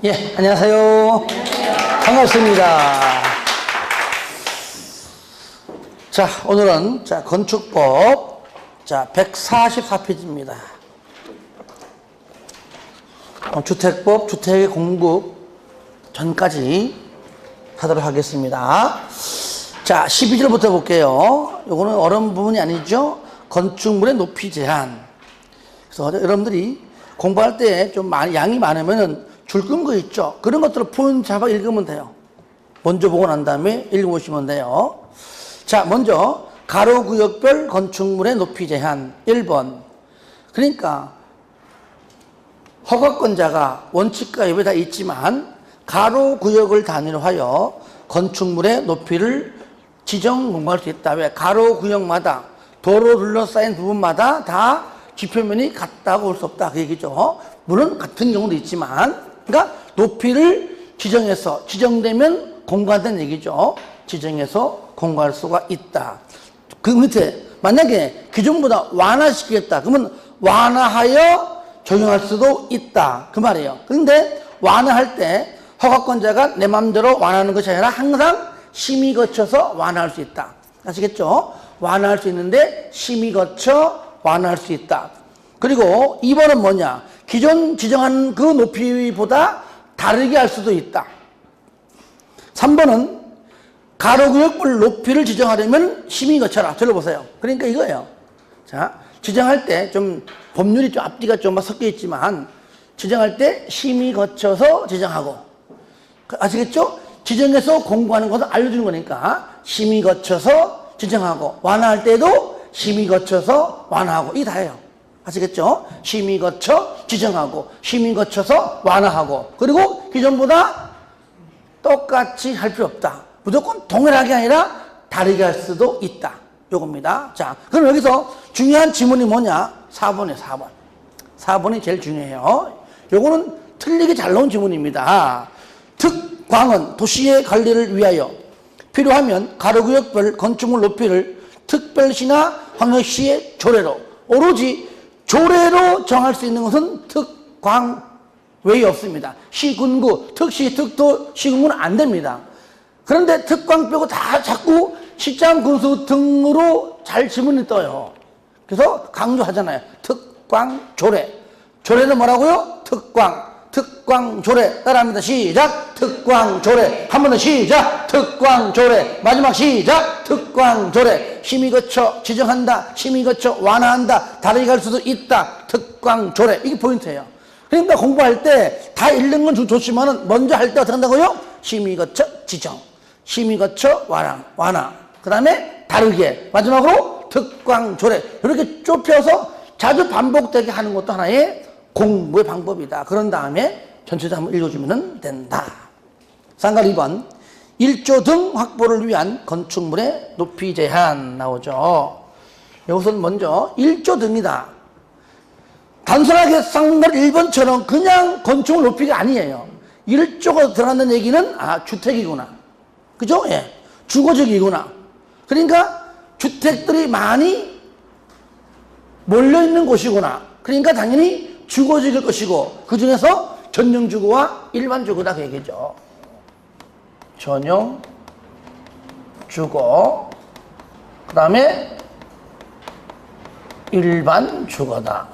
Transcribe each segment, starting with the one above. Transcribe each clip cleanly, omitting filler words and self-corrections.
예, 안녕하세요. 반갑습니다. 자, 오늘은 건축법 144페이지입니다. 주택법, 주택의 공급 전까지 하도록 하겠습니다. 자, 12절부터 볼게요. 요거는 어려운 부분이 아니죠. 건축물의 높이 제한. 그래서 여러분들이 공부할 때 좀 양이 많으면 줄 끈 거 있죠. 그런 것들을 포인트 잡아 읽으면 돼요. 먼저 보고 난 다음에 읽어보시면 돼요. 자, 먼저 가로구역별 건축물의 높이 제한 1번. 그러니까 허가권자가 원칙과 예외 다 있지만 가로구역을 단위로 하여 건축물의 높이를 지정 공부할 수 있다. 왜? 가로구역마다 도로 둘러싸인 부분마다 다 지표면이 같다고 볼 수 없다. 그 얘기죠. 물론 같은 경우도 있지만, 그러니까 높이를 지정해서 지정되면 공부한다는 얘기죠. 지정해서 공부할 수가 있다. 그 밑에 만약에 기존보다 완화시키겠다. 그러면 완화하여 적용할 수도 있다. 그 말이에요. 그런데 완화할 때 허가권자가 내 마음대로 완화하는 것이 아니라 항상 심의 거쳐서 완화할 수 있다. 아시겠죠? 완화할 수 있는데 심의 거쳐 완화할 수 있다. 그리고 2번은 뭐냐? 기존 지정한 그 높이보다 다르게 할 수도 있다. 3번은 가로구역별 높이를 지정하려면 심의 거쳐라. 들어보세요. 그러니까 이거예요. 자, 지정할 때 좀 법률이 좀 앞뒤가 좀 섞여 있지만 지정할 때 심의 거쳐서 지정하고, 아시겠죠? 지정해서 공부하는 것을 알려주는 거니까 심의 거쳐서 지정하고, 완화할 때도 심의 거쳐서 완화하고, 이게 다예요. 아시겠죠? 심의 거쳐 지정하고, 심의 거쳐서 완화하고, 그리고 기존보다 똑같이 할 필요 없다. 무조건 동일하게 아니라 다르게 할 수도 있다. 요겁니다. 자, 그럼 여기서 중요한 지문이 뭐냐? 4번이에요, 4번. 4번이 제일 중요해요. 요거는 틀리게 잘 나온 지문입니다. 특광은 도시의 관리를 위하여 필요하면 가로구역별 건축물 높이를 특별시나 광역시의 조례로, 오로지 조례로 정할 수 있는 것은 특광 외에 없습니다. 시군구, 특시, 특도, 시군구는 안 됩니다. 그런데 특광 빼고 다 자꾸 시장 군수 등으로 잘 지문이 떠요. 그래서 강조하잖아요. 특광 조례. 조례는 뭐라고요? 특광 조례. 따라합니다. 시작. 특광 조례. 한 번 더 시작. 특광 조례. 마지막 시작. 특광 조례. 심의 거쳐 지정한다. 심의 거쳐 완화한다. 다르게 갈 수도 있다. 특광 조례. 이게 포인트예요. 그러니까 공부할 때 다 읽는 건 좋지만은 먼저 할 때 어떻게 한다고요? 심의 거쳐 지정. 심의 거쳐 완화. 그 다음에 다르게. 마지막으로 특광 조례. 이렇게 좁혀서 자주 반복되게 하는 것도 하나의 공부의 방법이다. 그런 다음에 전체적으로 한번 읽어주면 된다. 상관 2번. 1조 등 확보를 위한 건축물의 높이 제한 나오죠. 여기서는 먼저 1조 등이다. 단순하게 상관 1번처럼 그냥 건축물 높이가 아니에요. 1조가 들어간다는 얘기는 주택이구나. 그죠? 예. 주거지역이구나. 그러니까 주택들이 많이 몰려있는 곳이구나. 그러니까 당연히 주거지일 것이고, 그 중에서 전용주거와 일반주거다 그 얘기죠. 전용주거, 그 다음에 일반주거다.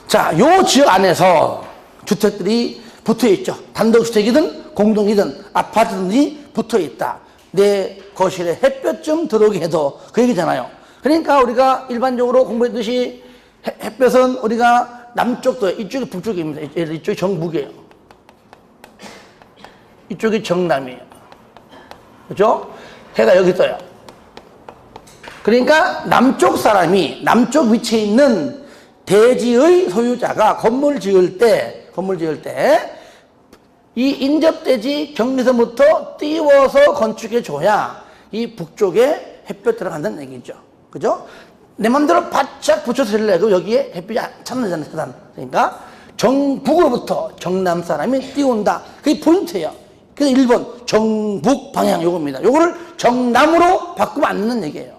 자, 요 지역 안에서 주택들이 붙어있죠. 단독주택이든 공동이든 아파트든지 붙어있다. 내 거실에 햇볕 좀 들어오게 해도, 그 얘기잖아요. 그러니까 우리가 일반적으로 공부했듯이 햇볕은 우리가 남쪽도, 이쪽이 북쪽입니다. 이쪽이 정북이에요. 이쪽이 정남이에요. 그렇죠? 해가 여기 떠요. 그러니까 남쪽 사람이, 남쪽 위치에 있는 대지의 소유자가 건물 지을 때 이 인접대지 경계선부터 띄워서 건축해 줘야 이 북쪽에 햇볕 들어간다는 얘기죠. 그죠? 내 맘대로 바짝 붙여서 지을래. 여기에 햇빛이 참나잖아요. 그러니까 정북으로부터 정남 사람이 띄운다. 그게 포인트예요. 그래서 1번 정북 방향 요겁니다. 요거를 정남으로 바꾸면 안 되는 얘기예요.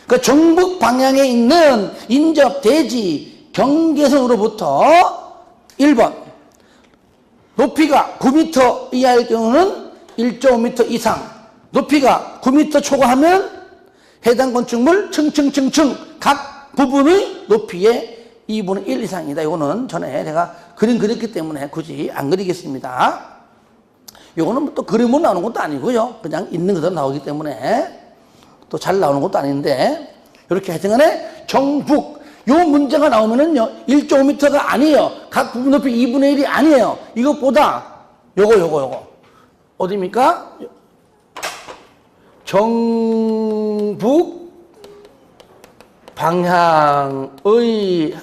그 정북 방향에 있는 인접 대지 경계선으로부터 1번 높이가 9m 이하일 경우는 1.5m 이상, 높이가 9m 초과하면 해당 건축물 층층층층 각 부분의 높이의 2분의 1 이상이다. 이거는 전에 제가 그림 그렸기 때문에 굳이 안 그리겠습니다. 이거는 또 그림으로 나오는 것도 아니고요. 그냥 있는 그대로 나오기 때문에 또 잘 나오는 것도 아닌데, 이렇게 하여튼간에 정북, 요 문제가 나오면은요, 1.5m가 아니에요. 각 부분 높이 2분의 1이 아니에요. 이것보다 요거 어디입니까? 정북 방향의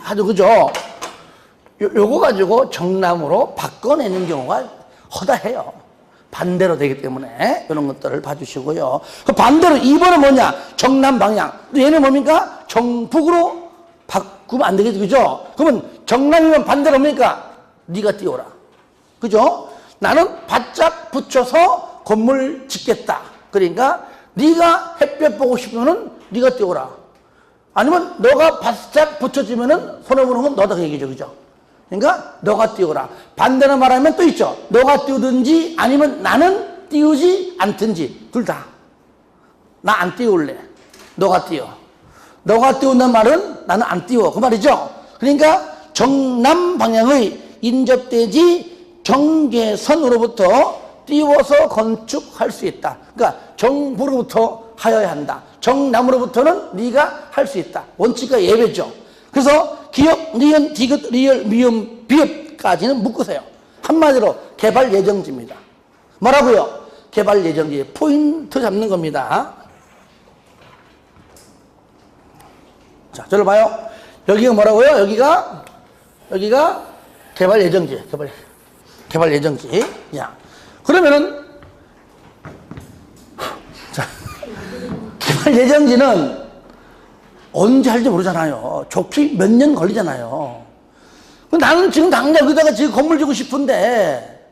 아주 그죠? 요거 가지고 정남으로 바꿔내는 경우가 허다해요. 반대로 되기 때문에 이런 것들을 봐주시고요. 그 반대로 2번은 뭐냐? 정남 방향. 얘는 뭡니까? 정북으로 바꾸면 안 되겠죠, 그죠? 그러면 정남이면 반대로 뭡니까? 네가 띄워라, 그죠? 나는 바짝 붙여서 건물 짓겠다. 그러니까 네가 햇볕 보고 싶으면은 네가 띄워라. 아니면 너가 바짝 붙여지면은 손해보는 건 너다, 그 얘기죠, 그죠? 그러니까 너가 띄워라. 반대로 말하면 또 있죠. 너가 띄우든지 아니면 나는 띄우지 않든지, 둘 다. 나 안 띄울래. 너가 띄워. 너가 띄운다는 말은 나는 안 띄워, 그 말이죠. 그러니까 정남 방향의 인접대지 경계선으로부터 띄워서 건축할 수 있다. 그러니까 정부로부터 하여야 한다. 정남으로부터는 네가 할 수 있다. 원칙과 예배죠. 그래서 기역, 니은, 디귿, 리을, 미음, 비읍까지는 묶으세요. 한마디로 개발 예정지입니다. 뭐라고요? 개발 예정지. 포인트 잡는 겁니다. 자, 저를 봐요. 여기가 뭐라고요? 여기가 개발 예정지. 개발 예정지. 야, 그러면은, 자, 개발 예정지는 언제 할지 모르잖아요. 좋기 몇 년 걸리잖아요. 나는 지금 당장 여기다가 지금 건물 지고 싶은데,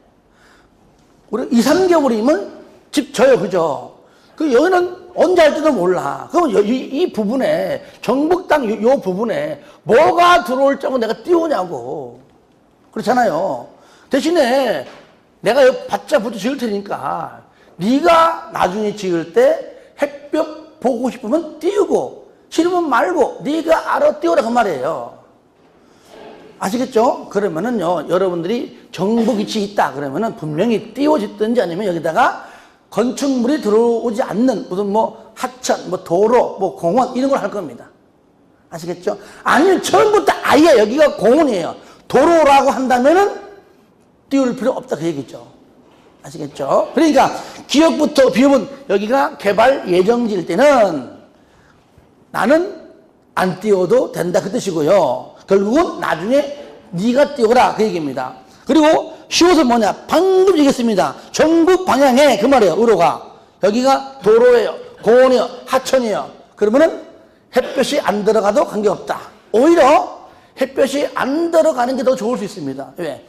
우리 2, 3개월이면 집 져요, 그죠? 그 여기는 언제 할지도 몰라. 그럼 이 부분에, 정북당 요 부분에 뭐가 들어올 정도 내가 띄우냐고. 그렇잖아요. 대신에 내가 여기 바짝 붙여 지을 테니까, 네가 나중에 지을 때 햇볕 보고 싶으면 띄우고, 싫으면 말고 네가 알아 띄워라, 그 말이에요. 아시겠죠? 그러면은요, 여러분들이 정북 위치에 있다 그러면은 분명히 띄워짓든지 아니면 여기다가 건축물이 들어오지 않는 무슨 뭐 하천, 뭐 도로, 뭐 공원 이런 걸 할 겁니다. 아시겠죠? 아니면 처음부터 아예 여기가 공원이에요. 도로라고 한다면은 띄울 필요 없다, 그 얘기죠. 아시겠죠? 그러니까 기역부터 비읍은 여기가 개발 예정지일 때는 나는 안 띄워도 된다, 그 뜻이고요. 결국은 나중에 네가 띄워라, 그 얘기입니다. 그리고 쉬워서 뭐냐? 방금 얘기했습니다. 정북 방향에, 그 말이에요. 의로가 여기가 도로예요, 공원이에요, 하천이에요. 그러면은 햇볕이 안 들어가도 관계없다. 오히려 햇볕이 안 들어가는 게 더 좋을 수 있습니다. 왜?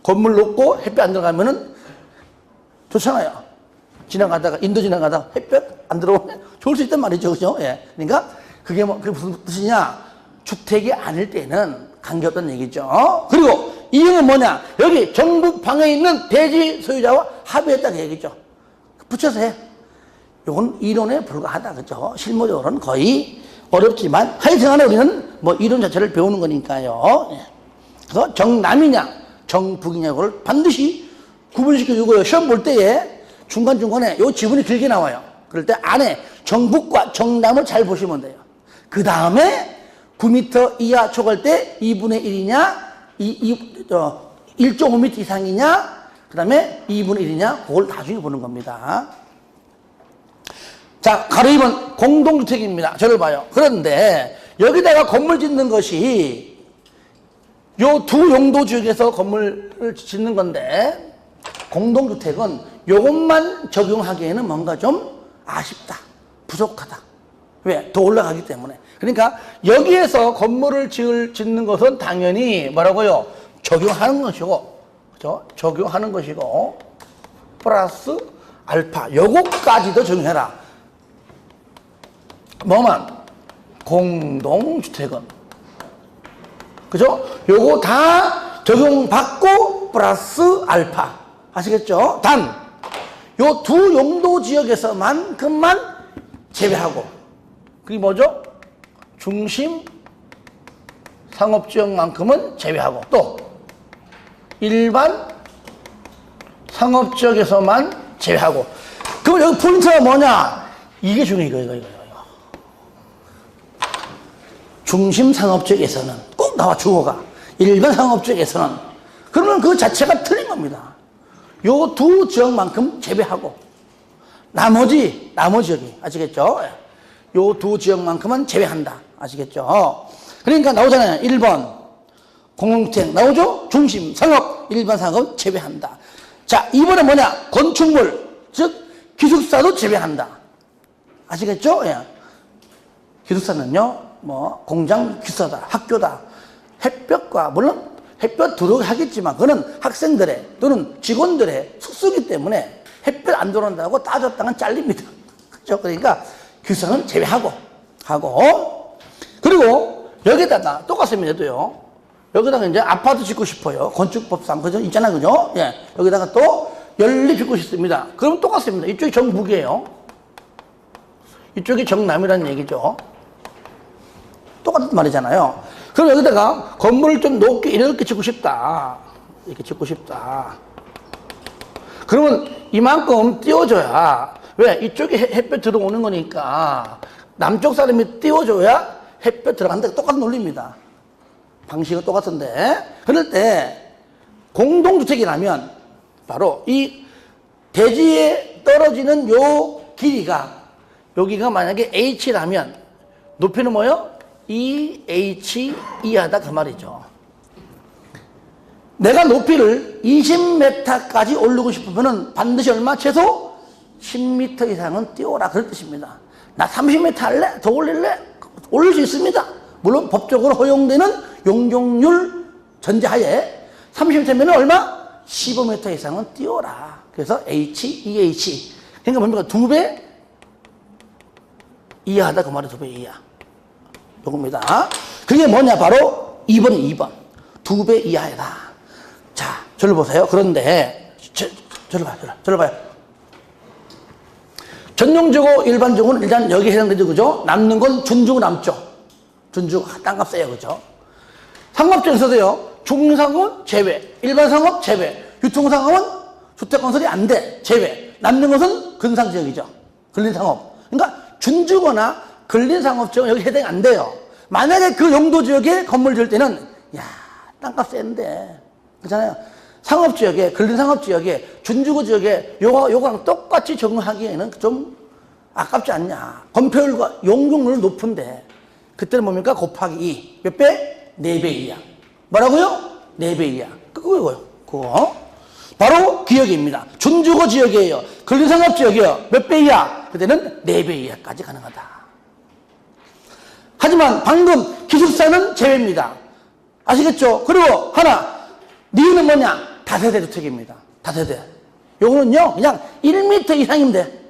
건물 높고 햇볕 안 들어가면은 좋잖아요. 지나가다가, 인도 지나가다가 햇볕 안 들어오면 좋을 수 있단 말이죠, 그죠? 예. 그러니까 그게 그게 무슨 뜻이냐? 주택이 아닐 때는 관계없다는 얘기죠. 그리고 이유는 뭐냐? 여기 정북 방에 있는 대지 소유자와 합의했다는 얘기죠. 붙여서 해. 이건 이론에 불과하다, 그죠? 실무적으로는 거의 어렵지만 하여튼간에 우리는 뭐 이론 자체를 배우는 거니까요. 예. 그래서 정남이냐 정북이냐를 반드시 구분시켜주고요. 시험 볼 때에 중간중간에 요 지문이 길게 나와요. 그럴 때 안에 정북과 정남을 잘 보시면 돼요. 그 다음에 9m 이하 초과할 때 2분의 1이냐, 1.5m 이상이냐, 그 다음에 2분의 1이냐, 그걸 나중에 보는 겁니다. 자, 가로 2번 공동주택입니다. 저를 봐요. 그런데 여기다가 건물 짓는 것이 요 두 용도 지역에서 건물을 짓는 건데, 공동주택은 요것만 적용하기에는 뭔가 좀 아쉽다, 부족하다. 왜? 더 올라가기 때문에. 그러니까 여기에서 건물을 짓는 것은 당연히 뭐라고요? 적용하는 것이고, 그죠? 적용하는 것이고, 플러스 알파, 요것까지도 적용해라. 뭐만? 공동주택은. 그죠? 요거 다 적용받고 플러스 알파. 아시겠죠? 단, 요 두 용도 지역에서만큼만 제외하고. 그게 뭐죠? 중심 상업지역만큼은 제외하고. 또, 일반 상업지역에서만 제외하고. 그럼 여기 포인트가 뭐냐? 이게 중요해, 이거. 중심 상업지역에서는 꼭 나와 주어가. 일반 상업지역에서는. 그러면 그 자체가 틀린 겁니다. 요 두 지역만큼 제외하고. 나머지 여기. 아시겠죠? 요 두 지역만큼은 제외한다. 아시겠죠? 그러니까 나오잖아요. 1번. 공공주택 나오죠? 중심, 상업, 일반 상업 제외한다. 자, 2번에 뭐냐? 건축물, 즉, 기숙사도 제외한다. 아시겠죠? 예. 기숙사는요, 공장 기숙사다, 학교다, 햇볕과, 물론 햇볕 들어오게 하겠지만, 그거는 학생들의 또는 직원들의 숙소이기 때문에 햇볕 안 들어온다고 따졌다간 잘립니다. 그렇죠? 그러니까 기숙사는 제외하고, 그리고 여기다가 똑같습니다. 얘도요. 여기다가 이제 아파트 짓고 싶어요. 건축법상, 그죠? 있잖아, 그죠? 예. 여기다가 또 연립 짓고 싶습니다. 그럼 똑같습니다. 이쪽이 정북이에요. 이쪽이 정남이라는 얘기죠. 똑같은 말이잖아요. 그럼 여기다가 건물을 좀 높게 이렇게 짓고 싶다. 이렇게 짓고 싶다. 그러면 이만큼 띄워줘야, 왜? 이쪽에 햇볕 들어오는 거니까 남쪽 사람이 띄워줘야 햇볕 들어간다. 똑같은 논리입니다. 방식은 똑같은데, 그럴 때 공동주택이라면 바로 이 대지에 떨어지는 요 길이가, 여기가 만약에 H라면 높이는 뭐예요? EH 이하다 그 말이죠. 내가 높이를 20m까지 오르고 싶으면 반드시 얼마? 최소 10m 이상은 띄워라, 그런 뜻입니다. 나 30m 할래? 더 올릴래? 올릴 수 있습니다. 물론 법적으로 허용되는 용적률 전제하에 30m면 얼마? 15m 이상은 띄워라. 그래서 H, EH. 그러니까 뭡니까? 2배 이하다 그 말이 2배 이하. 요겁니다. 그게 뭐냐? 바로 2번. 2배 이하이다. 자, 저를 보세요. 그런데 저를 봐요. 전용지고 일반적으로는 일단 여기 해당되죠, 그죠? 남는 건 준주고 남죠. 준주고 땅값 세요, 그죠? 상업지에서도요, 중상업은 제외, 일반 상업 제외, 유통상업은 주택건설이 안 돼, 제외. 남는 것은 근상지역이죠. 근린상업. 그러니까 준주거나 근린상업지역은 여기 해당이 안 돼요. 만약에 그 용도지역에 건물 지을 때는, 야, 땅값 센데. 그렇잖아요. 상업지역에, 근린상업지역에, 준주거 지역에 요거랑 똑같이 적용하기에는 좀 아깝지 않냐. 건폐율과 용적률은 높은데, 그때는 뭡니까? 곱하기 2. 몇 배? 4배 이하. 뭐라고요? 4배 이하. 그거요. 그거. 바로 기역입니다. 준주거 지역이에요. 근린상업 지역이에요. 몇 배 이하? 그때는 4배 이하까지 가능하다. 하지만 방금 기숙사는 제외입니다. 아시겠죠? 그리고 하나, 니은은 뭐냐? 다세대 주택입니다. 다세대. 요거는요, 그냥 1m 이상이면 돼.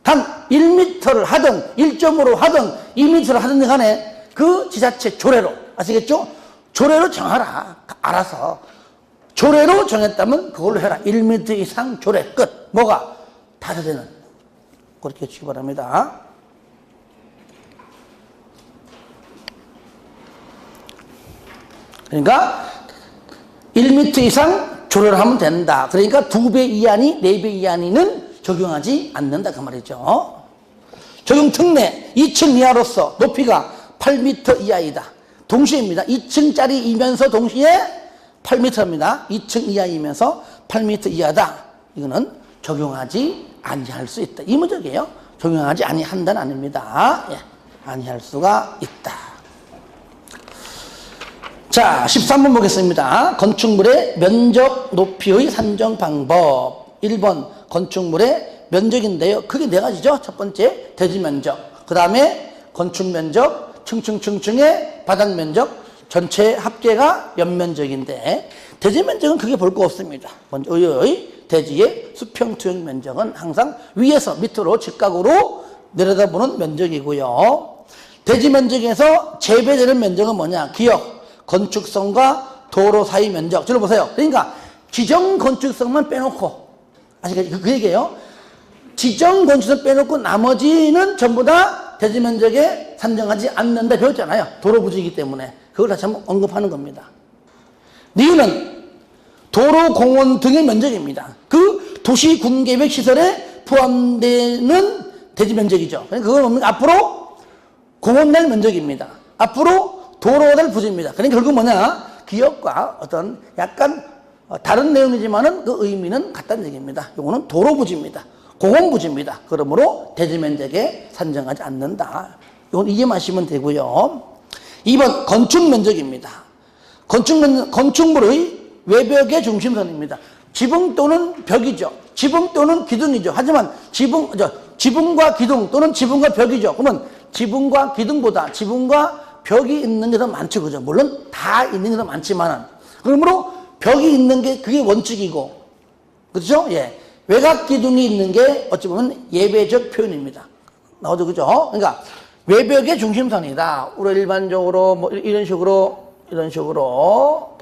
단 1m를 하든 1.5로 하든 2m를 하든 간에 그 지자체 조례로, 아시겠죠? 조례로 정하라. 알아서. 조례로 정했다면 그걸로 해라. 1m 이상 조례 끝. 뭐가? 다세대는. 그렇게 해주시기 바랍니다. 그러니까 1m 이상 조례를 하면 된다. 그러니까 2배 이하니 4배 이하니는 적용하지 않는다 그 말이죠. 적용 특례 2층 이하로서 높이가 8m 이하이다. 동시에입니다. 2층짜리이면서 동시에 8m입니다. 2층 이하이면서 8m 이하다. 이거는 적용하지 아니할 수 있다. 이 문제예요. 적용하지 아니한다는 아닙니다. 예, 아니할 수가 있다. 자, 13번 보겠습니다. 건축물의 면적 높이의 산정 방법. 1번 건축물의 면적인데요. 크게 4가지죠. 첫 번째 대지 면적, 그 다음에 건축 면적, 층층층층의 바닥 면적, 전체 합계가 연면적인데, 대지 면적은 크게 볼 거 없습니다. 먼저 의 대지의 수평 투영 면적은 항상 위에서 밑으로 직각으로 내려다보는 면적이고요. 대지 면적에서 재배되는 면적은 뭐냐? 기역, 건축성과 도로 사이 면적. 들어보세요. 그러니까 지정 건축성만 빼놓고, 아시겠죠? 그 얘기예요. 지정 건축성 빼놓고 나머지는 전부 다 대지 면적에 산정하지 않는다 배웠잖아요. 도로 부지이기 때문에. 그걸 다시 한번 언급하는 겁니다. 니은은 도로, 공원 등의 면적입니다. 그 도시 군계획 시설에 포함되는 대지 면적이죠. 그건 뭡니까? 앞으로 공원 낼 면적입니다. 앞으로 도로 낼 부지입니다. 그러니까 결국 뭐냐? 기업과 어떤 약간 다른 내용이지만은 그 의미는 같다는 얘기입니다. 이거는 도로 부지입니다. 공원 부지입니다. 그러므로 대지 면적에 산정하지 않는다. 이건 이해하시면 되고요. 2번 건축 면적입니다. 건축물의 외벽의 중심선입니다. 지붕 또는 벽이죠. 지붕 또는 기둥이죠. 하지만 지붕과 기둥 또는 지붕과 벽이죠. 그러면 지붕과 기둥보다 지붕과 벽이 있는 게 더 많죠. 그죠? 물론 다 있는 게 더 많지만은. 그러므로 벽이 있는 게 그게 원칙이고. 그렇죠? 예. 외곽 기둥이 있는 게 어찌 보면 예배적 표현입니다. 나오죠. 그죠? 그러니까 외벽의 중심선이다. 우리 일반적으로 뭐 이런 식으로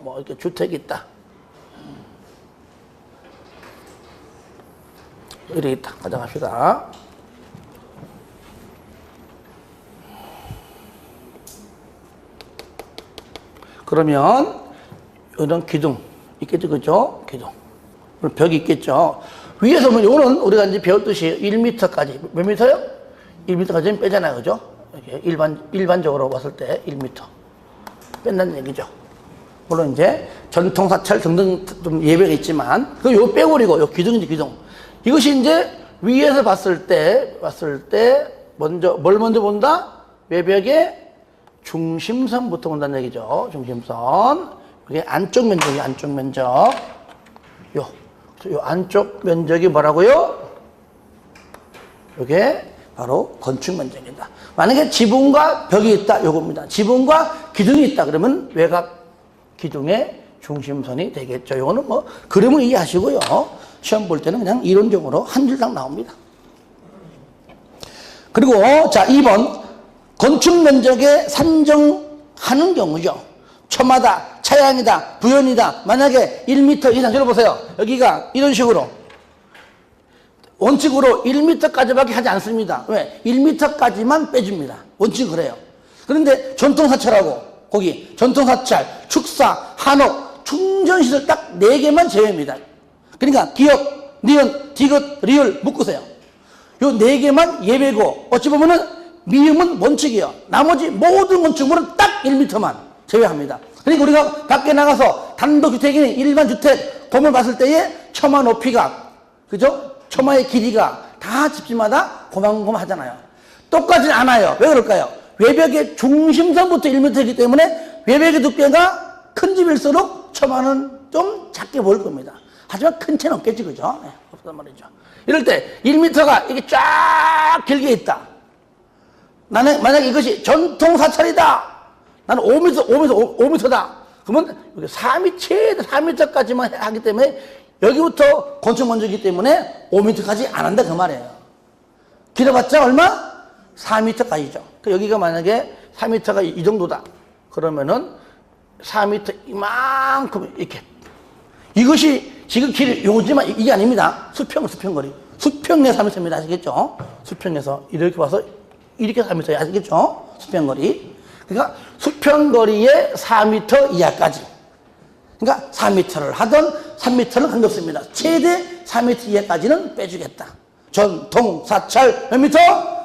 뭐 이렇게 주택이 있다. 이렇게 있다. 가져갑시다. 그러면 이런 기둥 있겠죠. 그죠? 기둥. 벽이 있겠죠. 위에서 보면 요거는 우리가 이제 배웠듯이 1m까지 몇 미터요? 1m까지는 빼잖아요. 그죠? 이렇게 일반적으로 봤을 때 1m 뺀다는 얘기죠. 물론 이제 전통사찰 등등 좀 예배가 있지만 요 빼고리고 요 기둥인지 기둥. 이것이 이제 위에서 봤을 때 먼저 뭘 먼저 본다? 외벽의 중심선부터 본다는 얘기죠. 중심선. 그게 안쪽 면적이 안쪽 면적. 요 안쪽 면적이 뭐라고요? 이게 바로 건축 면적이다. 만약에 지붕과 벽이 있다, 요겁니다. 지붕과 기둥이 있다 그러면 외곽 기둥의 중심선이 되겠죠. 요거는 뭐 그림을 이해하시고요. 시험 볼 때는 그냥 이론적으로 한 줄당 나옵니다. 그리고 자 2번 건축 면적에 산정하는 경우죠. 처마다, 차양이다, 부연이다. 만약에 1m 이상 들어보세요. 여기가 이런 식으로 원칙으로 1m까지밖에 하지 않습니다. 왜? 1m까지만 빼줍니다. 원칙은 그래요. 그런데 전통사찰하고 거기 전통사찰, 축사, 한옥, 충전시설 딱 4개만 제외입니다. 그러니까 기업, 니은, 디귿, 리을 묶으세요. 요 4개만 예외고 어찌 보면은 미음은 원칙이에요. 나머지 모든 건축물은 딱 1m만 제외합니다. 그러니까 우리가 밖에 나가서 단독주택이나 일반 주택 건물 봤을 때에 처마 높이가 그죠? 처마의 길이가 다 집집마다 고만고만하잖아요. 똑같지 않아요. 왜 그럴까요? 외벽의 중심선부터 1m이기 때문에 외벽의 두께가 큰 집일수록 처마는 좀 작게 보일 겁니다. 하지만 큰 채는 없겠지, 그죠? 네, 없단 말이죠. 이럴 때 1m가 이게 쫙 길게 있다. 나는 만약에 이것이 전통사찰이다. 나는 5m다. 그러면 여기 4m, 최대 4m까지만 하기 때문에 여기부터 건축 면적이기 때문에 5m까지 안 한다 그 말이에요. 길어봤자 얼마? 4m까지죠. 여기가 만약에 4m가 이 정도다. 그러면은 4m 이만큼 이렇게. 이것이 지금 길 요지만 이게 아닙니다. 수평거리. 수평에 4m입니다. 아시겠죠? 수평에서 이렇게 봐서 이렇게 4m 아시겠죠? 수평거리. 그러니까 수평거리의 4m 이하까지. 그러니까 4m를 하던 3m는 관계없습니다. 최대 4m 이하까지는 빼주겠다. 전통, 사찰 몇 미터?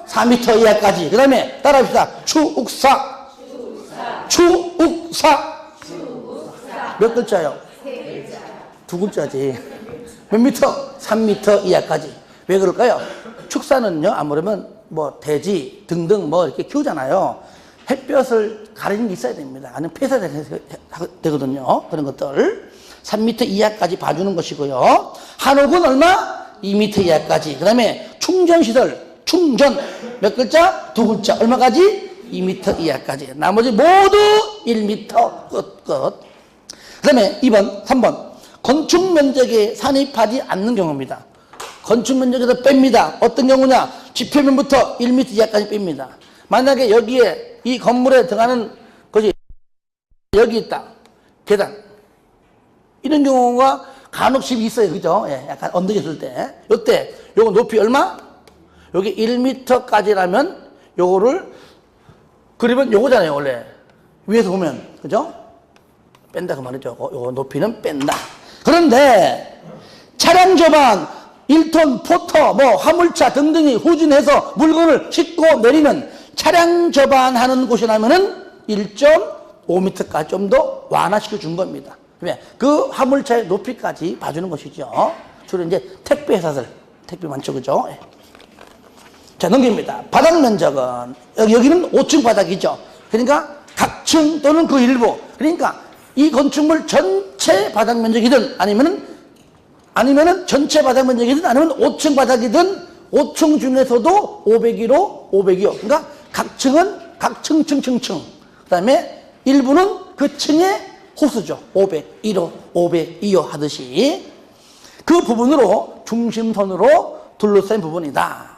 4m 이하까지. 그 다음에 따라합시다. 추욱사. 몇 글자요? 2글자지. 몇 미터? 3m 이하까지. 왜 그럴까요? 축사는요, 아무래도 뭐 돼지 등등 뭐 이렇게 키우잖아요. 햇볕을 가리는 게 있어야 됩니다. 아니면 폐사가 되거든요. 그런 것들. 3m 이하까지 봐주는 것이고요. 한옥은 얼마? 2m 이하까지. 그 다음에 충전시설, 충전 몇 글자? 2글자. 얼마까지? 2m 이하까지. 나머지 모두 1m 끝. 그 다음에 2번, 3번. 건축 면적에 산입하지 않는 경우입니다. 건축 면적에서 뺍니다. 어떤 경우냐? 지표면부터 1m 이하까지 뺍니다. 만약에 여기에 이 건물에 들어가는 것이 여기 있다. 계단. 이런 경우가 간혹 있어요. 그죠? 예, 약간 언덕이 있을 때. 요때, 요거 높이 얼마? 여기 1m까지라면 요거를 그리면 요거잖아요, 원래. 위에서 보면. 그죠? 뺀다 그 말이죠. 요거 높이는 뺀다. 그런데 차량 저반 1톤, 포터, 뭐 화물차 등등이 후진해서 물건을 싣고 내리는 차량 저반하는 곳이라면은 1.5m까지 좀 더 완화시켜 준 겁니다. 그 화물차의 높이까지 봐주는 것이죠. 주로 이제 택배 회사들, 택배 많죠, 그죠? 자, 넘깁니다. 바닥 면적은, 여기는 5층 바닥이죠. 그러니까 각층 또는 그 일부. 그러니까 이 건축물 전체 바닥 면적이든 아니면은 전체 바닥 면적이든 아니면 5층 바닥이든 5층 중에서도 502로 502호. 그러니까 각층은 층층층층. 그 다음에 일부는 그 층의 호수죠. 501호, 502호 하듯이 그 부분으로 중심선으로 둘러싼 부분이다.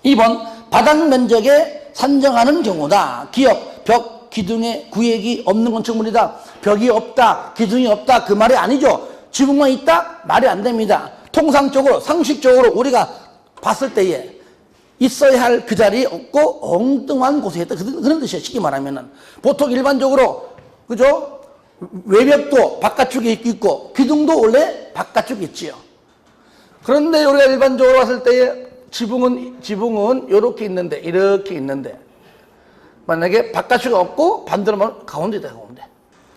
2번 바닥 면적에 산정하는 경우다. 기역, 벽, 기둥에 구획이 없는 건축물이다. 벽이 없다, 기둥이 없다 그 말이 아니죠. 지붕만 있다? 말이 안 됩니다. 통상적으로 상식적으로 우리가 봤을 때에 있어야 할 그 자리에 없고 엉뚱한 곳에 있다. 그런 뜻이에요. 쉽게 말하면은. 보통 일반적으로 그죠? 외벽도 바깥쪽에 있고 기둥도 원래 바깥쪽에 있지요. 그런데 우리가 일반적으로 봤을 때에 지붕은 이렇게 있는데 만약에 바깥쪽에 없고 반대로 하면 가운데 있다. 가운데.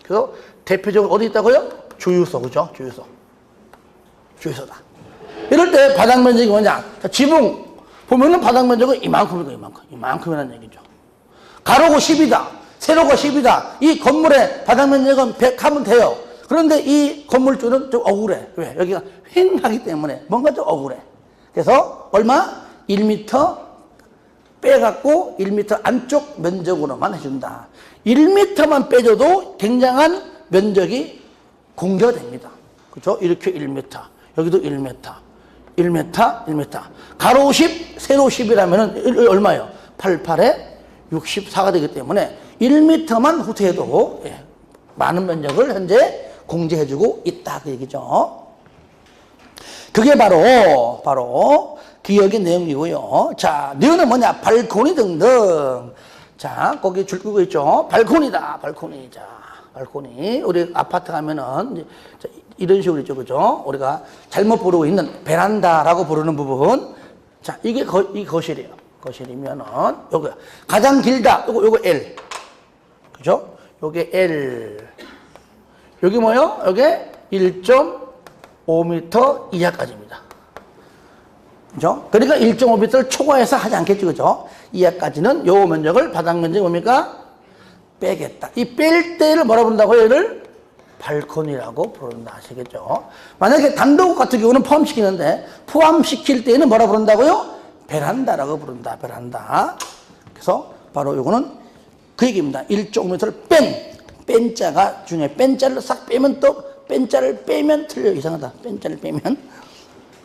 그래서 대표적으로 어디 있다고요? 주유소. 그죠? 주유소다. 이럴 때 바닥 면적이 뭐냐? 자, 지붕 보면은 바닥 면적은 이만큼이라는 얘기죠. 가로고 10이다. 세로가 10이다. 이 건물의 바닥 면적은 100 하면 돼요. 그런데 이 건물주는 좀 억울해. 왜? 여기가 휑하기 때문에 뭔가 좀 억울해. 그래서 얼마? 1m 빼갖고 1m 안쪽 면적으로만 해준다. 1m만 빼줘도 굉장한 면적이 공개가 됩니다. 그죠? 이렇게 1m, 여기도 1m. 가로 10, 세로 10이라면 얼마예요? 88에 64가 되기 때문에 1m만 후퇴해도 많은 면적을 현재 공제해주고 있다 그 얘기죠. 그게 바로 기억의 내용이고요. 자, 너는 뭐냐? 발코니 등등. 자, 거기 줄 끄고 있죠. 발코니다. 자, 발코니. 우리 아파트 가면은 이런 식으로 있죠, 그죠? 우리가 잘못 부르고 있는 베란다라고 부르는 부분. 자, 이게 이 거실이에요. 거실이면은 요거 가장 길다. 요거 L. 그죠? 요게 L. 여기 뭐요? 요게 1.5m 이하까지입니다. 그죠? 그러니까 1.5m를 초과해서 하지 않겠죠, 그죠? 이하까지는 요 면적을 바닥 면적이 뭡니까? 빼겠다. 이 뺄 때를 뭐라 부른다고요? 얘를 발코니라고 부른다. 아시겠죠? 만약에 단독 같은 경우는 포함시키는데 포함시킬 때는 뭐라 부른다고요? 베란다라고 부른다. 베란다. 그래서 바로 요거는 그 얘기입니다. 1.5m를 뺀 자가 중요해. 뺀 자를 싹 빼면 또 뺀 자를 빼면 틀려. 이상하다. 뺀 자를 빼면.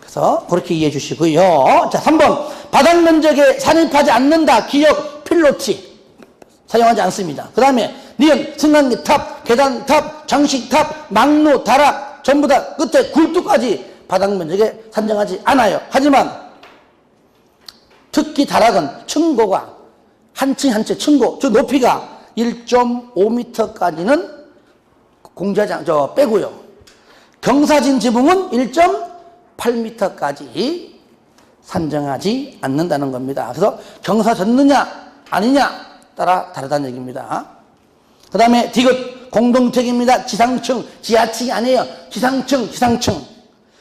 그래서 그렇게 이해해 주시고요. 자, 3번. 바닥 면적에 산입하지 않는다. 기역, 필로티. 사용하지 않습니다. 그 다음에 니은, 승강기 탑, 계단 탑, 장식 탑, 막루, 다락 전부 다 끝에 굴뚝까지 바닥 면적에 산정하지 않아요. 하지만 특히 다락은 층고가 한 층 한 층 층고 저 높이가 1.5m까지는 공제하지 빼고요. 경사진 지붕은 1.8m까지 산정하지 않는다는 겁니다. 그래서 경사 졌느냐 아니냐 따라 다르다는 얘기입니다. 그 다음에 디귿 공동택입니다. 지상층 지하층이 아니에요. 지상층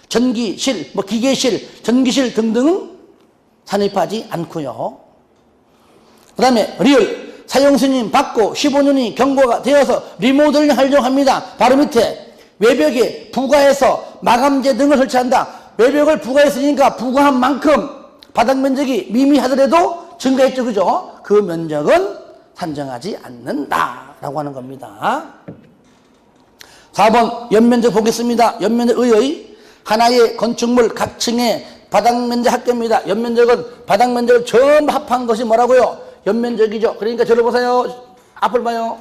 전기실 기계실 전기실 등등은 산입하지 않고요. 그 다음에 리을 사용승인 받고 15년이 경과가 되어서 리모델링 하려고 합니다. 바로 밑에 외벽에 부가해서 마감재 등을 설치한다. 외벽을 부가했으니까 부가한 만큼 바닥 면적이 미미하더라도 증가했죠. 그죠? 그 면적은 산정하지 않는다라고 하는 겁니다. 4번 연면적 보겠습니다. 연면적 의의 하나의 건축물 각 층의 바닥 면적 합계입니다. 연면적은 바닥 면적을 전부 합한 것이 뭐라고요? 연면적이죠. 그러니까 저를 보세요. 앞을 봐요.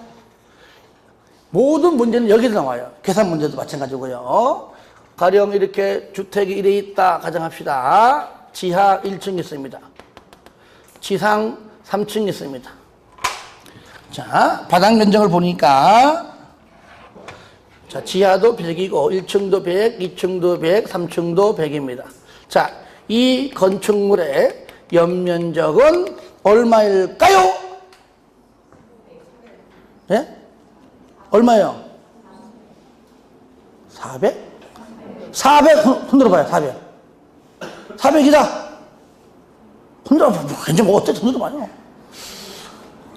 모든 문제는 여기서 나와요. 계산 문제도 마찬가지고요. 가령 이렇게 주택이 이래 있다 가정합시다. 지하 1층 있습니다. 지상 3층 있습니다. 자, 바닥 면적을 보니까 자, 지하도 100이고 1층도 100, 2층도 100, 3층도 100입니다. 자, 이 건축물의 연면적은 얼마일까요? 예? 얼마예요? 400? 400 흔들어봐요. 400. 400이다. 흔들어봐. 이제 뭐 어째 흔들어봐요.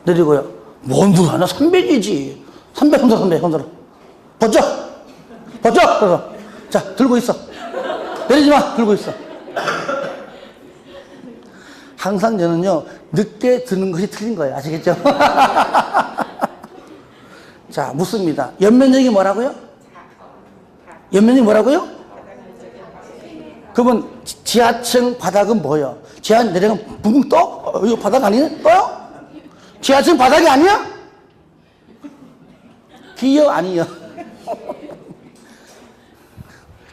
내리고요. 뭔 소리 하나? 300이지. 300 흔들어. 300 흔들어. 벗죠? 벗죠? 그래서 자, 들고 있어. 내리지 마. 들고 있어. 항상 저는요, 늦게 드는 것이 틀린 거예요. 아시겠죠? 자, 묻습니다. 연면적이 뭐라고요? 연면적이 뭐라고요? 그러면 지하층 바닥은 뭐예요? 지하 내려가면 붕 떠? 이거 바닥 아니네? 떠요? 지하층 바닥이 아니야? 기여 아니여.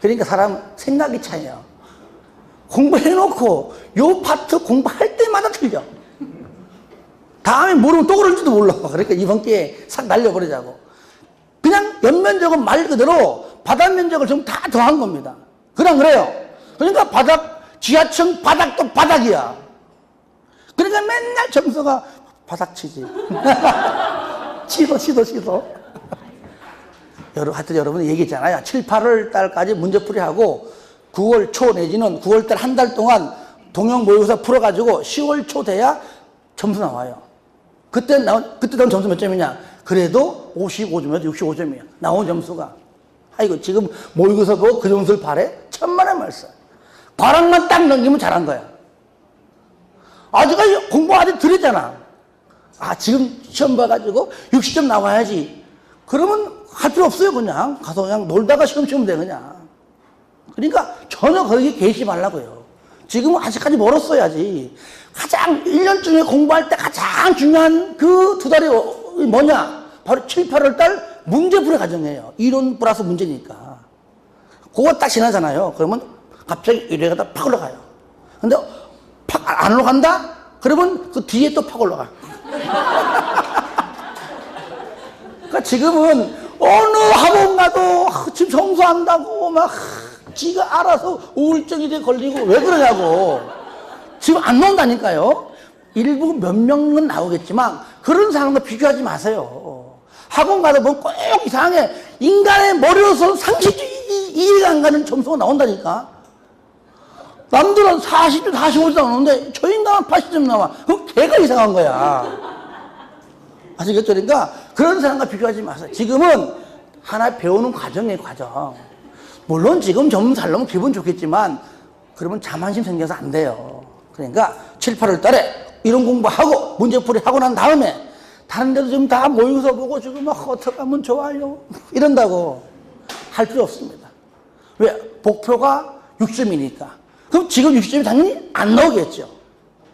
그러니까 사람 생각이 차이요. 공부해놓고 요 파트 공부할 때마다 틀려. 다음에 모르면 또 그럴지도 몰라. 그러니까 이번 기회에 싹 날려버리자고. 그냥 연면적은 말 그대로 바닥 면적을 좀 다 더한 겁니다. 그래요. 그러니까 바닥, 지하층 바닥도 바닥이야. 그러니까 맨날 점수가 바닥 치지. 치도. 하여튼 여러분이 얘기했잖아요. 7, 8월 달까지 문제풀이하고 9월 초 내지는 9월 달 한 달 동안 동영 모의고사 풀어가지고 10월 초 돼야 점수 나와요. 그때 나온 점수 몇 점이냐? 그래도 55점이야, 65점이야. 나온 점수가. 아이고, 지금 모의고사 보고 그 점수를 바래? 천만의 말씀. 과락만 딱 넘기면 잘한 거야. 아직까지 공부 아직 덜 했잖아. 아, 지금 시험 봐가지고 60점 나와야지. 그러면 할 필요 없어요, 그냥. 가서 그냥 놀다가 시험 치면 돼, 그냥. 그러니까 전혀 거기에 개의치 말라고요. 지금은 아직까지 멀었어야지. 가장 1년 중에 공부할 때 가장 중요한 그 두 달이 뭐냐? 바로 7, 8월 달 문제풀이 과정이에요. 이론 플러스 문제니까. 그거 딱 지나잖아요. 그러면 갑자기 이래가다 팍 올라가요. 근데 팍 안 올라간다? 그러면 그 뒤에 또 팍 올라가. 그러니까 지금은 어느 학원 가도 지금 청소한다고 막 지가 알아서 우울증이 걸리고 왜 그러냐고. 지금 안 나온다니까요. 일부 몇 명은 나오겠지만 그런 사람과 비교하지 마세요. 학원 가다 보면 꼭 이상하게 인간의 머리로서 상식이 이해가 안 가는 점수가 나온다니까. 남들은 40점, 45점 나오는데 저 인간은 80점 나와. 그럼 걔가 이상한 거야. 아시겠죠? 그러니까 그런 사람과 비교하지 마세요. 지금은 하나 배우는 과정이에요, 과정. 물론 지금 점수 잘 나오면 기분 좋겠지만 그러면 자만심 생겨서 안 돼요. 그러니까 7, 8월 달에 이런 공부하고 문제풀이 하고 난 다음에 다른 데도 지금 다 모의고사 보고 지금 막 어떻게 하면 좋아요 이런다고 할 필요 없습니다. 왜? 목표가 60점이니까. 그럼 지금 60점이 당연히 안 나오겠죠.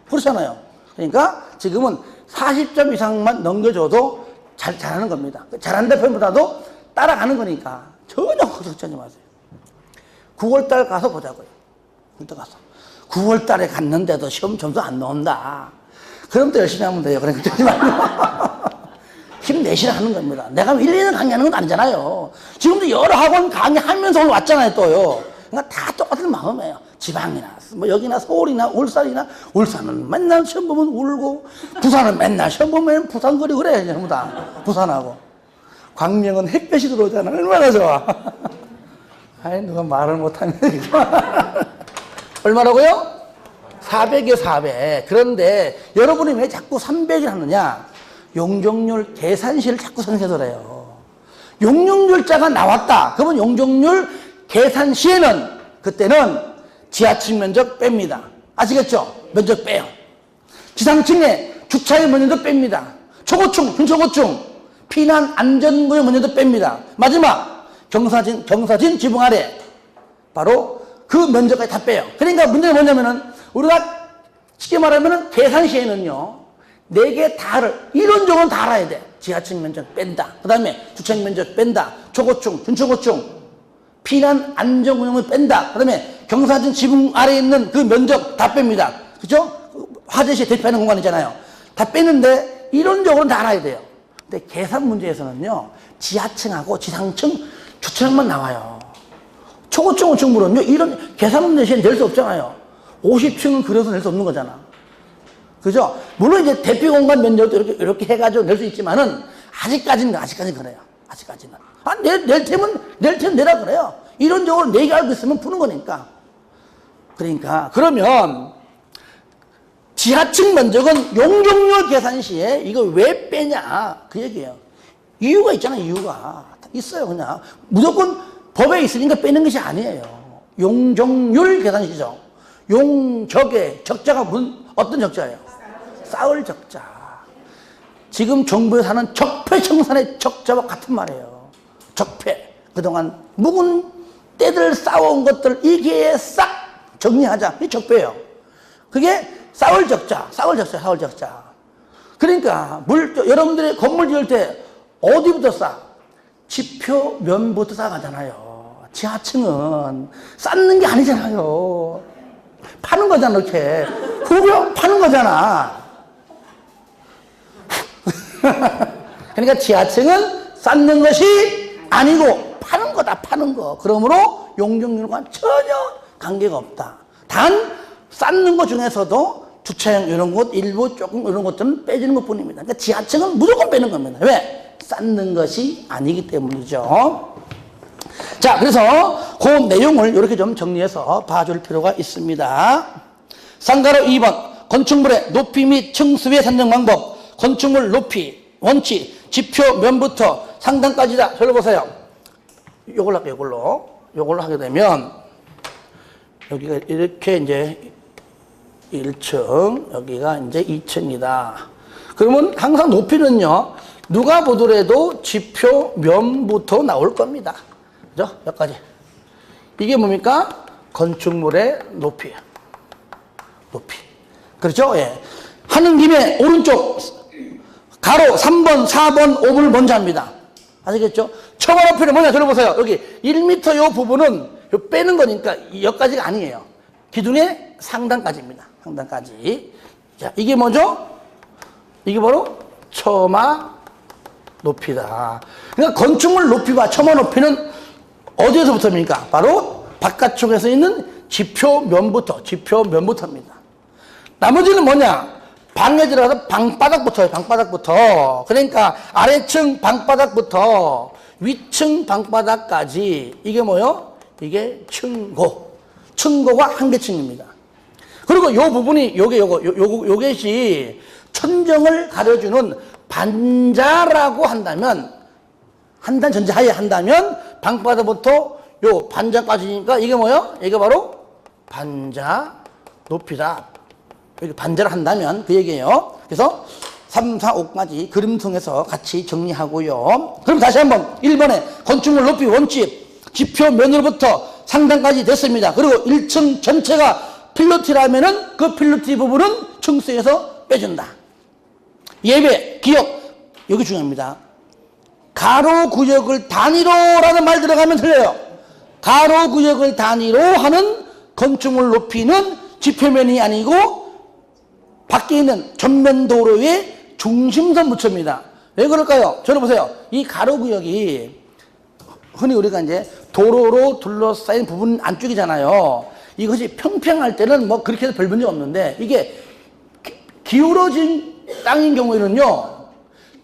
그렇잖아요. 그러니까 지금은 40점 이상만 넘겨줘도 잘하는 겁니다. 잘한다 표현보다도 따라가는 거니까 전혀 걱정하지 마세요. 9월달 가서 보자고요. 9월달 가서. 9월달에 갔는데도 시험 점수 안 나온다. 그럼 또 열심히 하면 돼요. 그러니까 그러지 말고. 힘내시라 하는 겁니다. 내가 1, 2년 강의하는 건 아니잖아요. 지금도 여러 학원 강의하면서 오늘 왔잖아요, 또요. 그러니까 다 똑같은 마음이에요. 지방이나, 뭐 여기나 서울이나 울산이나, 울산은 맨날 시험 보면 울고, 부산은 맨날 시험 보면 부산거리 그래, 전부 다. 부산하고. 광명은 햇볕이 들어오잖아. 얼마나 좋아. 아이, 누가 말을 못하면. 얼마라고요? 400이요, 400. 그런데 여러분이 왜 자꾸 300을 하느냐? 용적률 계산식을 자꾸 생각해서래요. 용적률자가 나왔다. 그러면 용적률 계산시에는 그때는 지하층 면적 뺍니다. 아시겠죠? 면적 빼요. 지상층에 주차의 면적도 뺍니다. 초고층, 중초고층, 피난 안전구역 면적도 뺍니다. 마지막 경사진 지붕 아래 바로 그 면적까지 다 빼요. 그러니까 문제가 뭐냐면은 우리가 쉽게 말하면은 계산시에는요 4개 다를 이론적으로는 다 알아야 돼. 지하층 면적 뺀다. 그 다음에 주차장 면적 뺀다. 초고층, 준초고층, 피난 안전구역을 뺀다. 그 다음에 경사진 지붕 아래에 있는 그 면적 다 뺍니다. 그죠? 화재시 대피하는 공간이잖아요. 다 빼는데 이론적으로는 다 알아야 돼요. 근데 계산 문제에서는요, 지하층하고 지상층 주차장만 나와요. 초고층, 우층물은요, 이런 계산 문제시에 낼 수 없잖아요. 50층은 그려서 낼 수 없는 거잖아. 그죠? 물론 이제 대피 공간 면적도 이렇게 해가지고 낼 수 있지만은, 아직까지는 그래요. 아직까지는. 낼 테면 내라 그래요. 이론적으로 내가 알고 있으면 푸는 거니까. 그러니까, 그러면, 지하층 면적은 용적률 계산 시에 이거 왜 빼냐? 그 얘기예요. 이유가 있잖아요, 이유가. 있어요, 그냥. 무조건 법에 있으니까 빼는 것이 아니에요. 용적률 계산 시죠. 용적의 적자가 어떤 적자예요? 쌓을 적자. 지금 정부에서 하는 적폐 청산의 적자와 같은 말이에요. 적폐. 그동안 묵은 때들 쌓아온 것들 이게 싹 정리하자. 이게 적폐예요. 그게 쌓을 적자. 그러니까 여러분들이 건물 지을 때 어디부터 쌓아? 지표면부터 쌓아가잖아요. 지하층은 쌓는 게 아니잖아요. 파는 거잖아, 이렇게. 후벼 파는 거잖아. 그러니까 지하층은 쌓는 것이 아니고 파는 거다, 파는 거. 그러므로 용적률과 전혀 관계가 없다. 단 쌓는 것 중에서도 주차장 이런 곳, 일부 조금 이런 것들은 빼주는 것 뿐입니다. 그러니까 지하층은 무조건 빼는 겁니다. 왜? 쌓는 것이 아니기 때문이죠. 자, 그래서 그 내용을 이렇게 좀 정리해서 봐줄 필요가 있습니다. 상가로 2번, 건축물의 높이 및 층수의 산정 방법. 건축물 높이, 원칙, 지표 면부터 상단까지다. 저를 보세요. 요걸로 할게요, 요걸로 하게 되면, 여기가 이렇게 이제 1층, 여기가 이제 2층이다. 그러면 항상 높이는요, 누가 보더라도 지표 면부터 나올 겁니다. 그죠? 여기까지. 이게 뭡니까? 건축물의 높이예요. 높이. 그렇죠? 예. 하는 김에 오른쪽 가로 3번, 4번, 5번을 먼저 합니다. 아시겠죠? 처마 높이는 뭐냐? 들어보세요. 여기 1m 요 부분은 요 빼는 거니까 여기까지가 아니에요. 기둥의 상단까지입니다. 상단까지. 자, 이게 뭐죠? 이게 바로 처마 높이다. 그러니까 건축물 높이와 처마 높이는 어디에서부터입니까? 바로 바깥쪽에서 있는 지표면부터입니다. 나머지는 뭐냐? 방에 들어가서 방바닥부터예요, 방바닥부터. 그러니까 아래층 방바닥부터 위층 방바닥까지. 이게 뭐요? 이게 층고. 층고가 한계층입니다. 그리고 요 부분이, 요것이 천정을 가려주는 반자라고 한다면, 한단 전제하에 한다면, 방바닥부터 요 반자까지니까 이게 뭐요? 이게 바로 반자 높이다. 여기 반자를 한다면 그 얘기예요. 그래서 3, 4, 5까지 그림통해서 같이 정리하고요. 그럼 다시 한번 1번에 건축물 높이 원칙, 지표 면으로부터 상단까지 됐습니다. 그리고 1층 전체가 필로티라면은 그 필로티 부분은 층수에서 빼준다. 예배, 기억, 여기 중요합니다. 가로 구역을 단위로라는 말 들어가면 틀려요. 가로 구역을 단위로 하는 건축물 높이는 지표면이 아니고 밖에 있는 전면 도로에 중심선 붙입니다. 왜 그럴까요? 저를 보세요. 이 가로 구역이 흔히 우리가 이제 도로로 둘러싸인 부분 안쪽이잖아요. 이것이 평평할 때는 뭐 그렇게 해서 별 문제 없는데 이게 기울어진 땅인 경우에는요,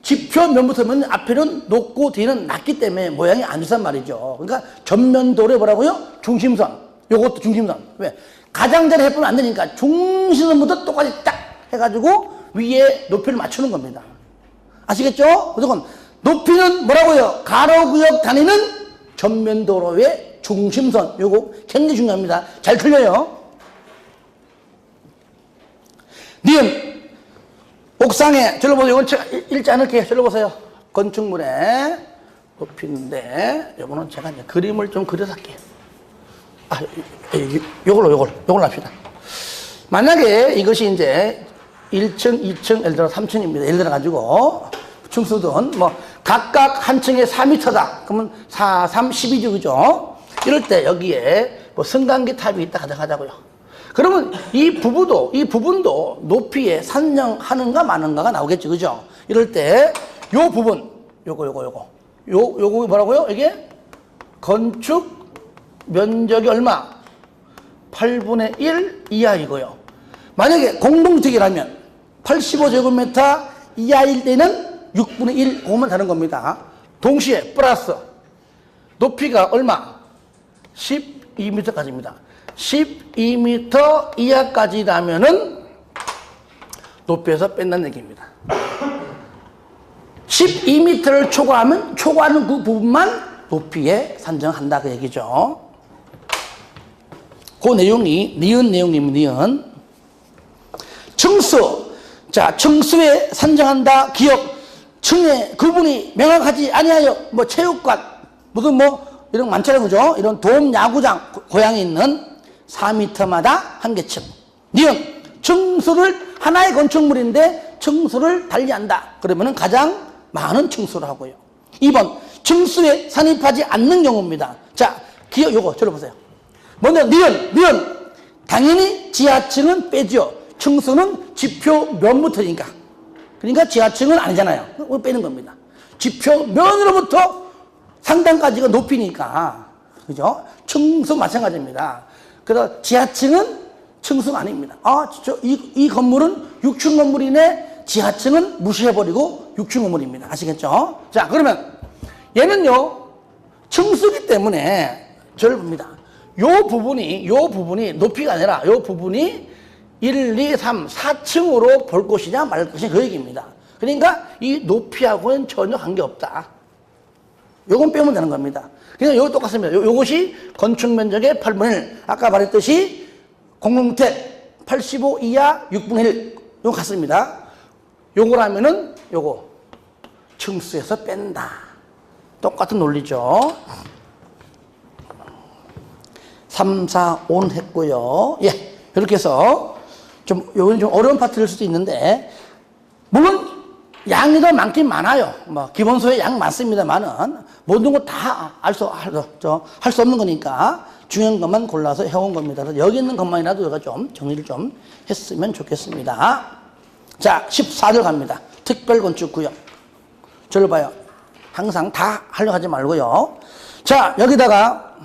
지표 면부터면 앞에는 높고 뒤는 낮기 때문에 모양이 안 좋단 말이죠. 그러니까 전면도로에 뭐라고요? 중심선. 요것도 중심선. 왜? 가장자리 해보면 안 되니까 중심선부터 똑같이 딱 해가지고 위에 높이를 맞추는 겁니다. 아시겠죠? 무조건 높이는 뭐라고요? 가로구역 단위는 전면도로의 중심선. 요거 굉장히 중요합니다. 잘 틀려요. 니은 옥상에, 저를 보세요. 이건 제가 읽지 않을게요. 저를 보세요. 건축물의 높이인데, 요거는 제가 이제 그림을 좀 그려서 할게요. 요걸로 합시다. 만약에 이것이 이제 1층, 2층, 예를 들어 3층입니다. 예를 들어 가지고, 층수든 뭐 각각 한 층에 4m다. 그러면 4, 3, 12죠, 그죠? 이럴 때 여기에 뭐 승강기 탑이 있다 가정하자고요. 그러면 이 부분도 높이에 산정하는가 마는가가 나오겠죠, 그죠? 이럴 때 요 부분, 요거 뭐라고요? 이게 건축 면적이 얼마? 8분의 1 이하이고요. 만약에 공동주택이라면 85제곱미터 이하일 때는 6분의 1, 그것만 다른 겁니다. 동시에 플러스 높이가 얼마? 12m까지입니다. 12m 이하까지라면은 높이에서 뺀다는 얘기입니다. 12m를 초과하는 그 부분만 높이에 산정한다 그 얘기죠. 그 내용이 니은 내용입니다. 니은. 층수. 자, 층수에 산정한다. 기억. 층의 구분이 명확하지 아니하여 뭐 체육관 무슨 뭐 이런 거 많잖아요, 그죠? 이런 돔 야구장 고향에 있는 4m마다 한 개 층. 니은. 층수를 하나의 건축물인데 층수를 달리한다. 그러면은 가장 많은 층수를 하고요. 2번. 층수에 산입하지 않는 경우입니다. 자, 기억 요거 들어보세요. 먼저 니은. 당연히 지하층은 빼죠. 층수는 지표면부터니까. 그러니까 지하층은 아니잖아요. 빼는 겁니다. 지표면으로부터 상단까지가 높이니까. 그죠? 층수 마찬가지입니다. 그래서 지하층은 층수가 아닙니다. 이 건물은 6층 건물이네. 지하층은 무시해버리고 6층 건물입니다. 아시겠죠? 자, 그러면 얘는요, 층수기 때문에 저를 봅니다. 요 부분이 높이가 아니라 요 부분이 1, 2, 3, 4층으로 볼 것이냐 말 것이냐 그 얘기입니다. 그러니까 이 높이하고는 전혀 관계없다. 요건 빼면 되는 겁니다. 그러니까 요거 똑같습니다. 요것이 건축 면적의 8분의 1. 아까 말했듯이 공동주택 85 이하 6분의 1. 요거 같습니다. 요거라면은 요거 층수에서 뺀다. 똑같은 논리죠. 3, 4, 5 했고요. 예. 이렇게 해서 요건 좀 어려운 파트일 수도 있는데, 물론 양이 더 많긴 많아요. 뭐 기본소에 양 많습니다만은 모든 거 다 할 수 없는 거니까 중요한 것만 골라서 해온 겁니다. 그래서 여기 있는 것만이라도 제가 좀 정리를 좀 했으면 좋겠습니다. 자, 14절 갑니다. 특별건축구역. 저를 봐요. 항상 다 하려고 하지 말고요. 자, 여기다가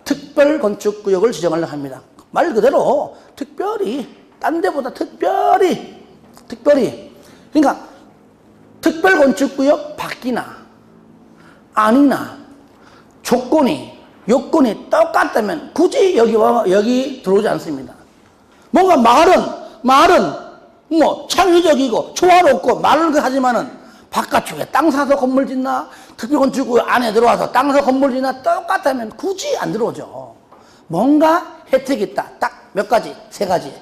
특별건축구역을 지정하려고 합니다. 말 그대로 특별히, 딴 데보다 특별히. 그러니까 특별건축구역 밖이나 아니나 요건이 똑같다면 굳이 여기 들어오지 않습니다. 뭔가 말은 뭐 창의적이고 조화롭고 말을 하지만은 바깥쪽에 땅 사서 건물 짓나 특별건축구역 안에 들어와서 땅 사서 건물 짓나 똑같다면 굳이 안 들어오죠. 뭔가 혜택이 있다. 딱 몇 가지, 세 가지.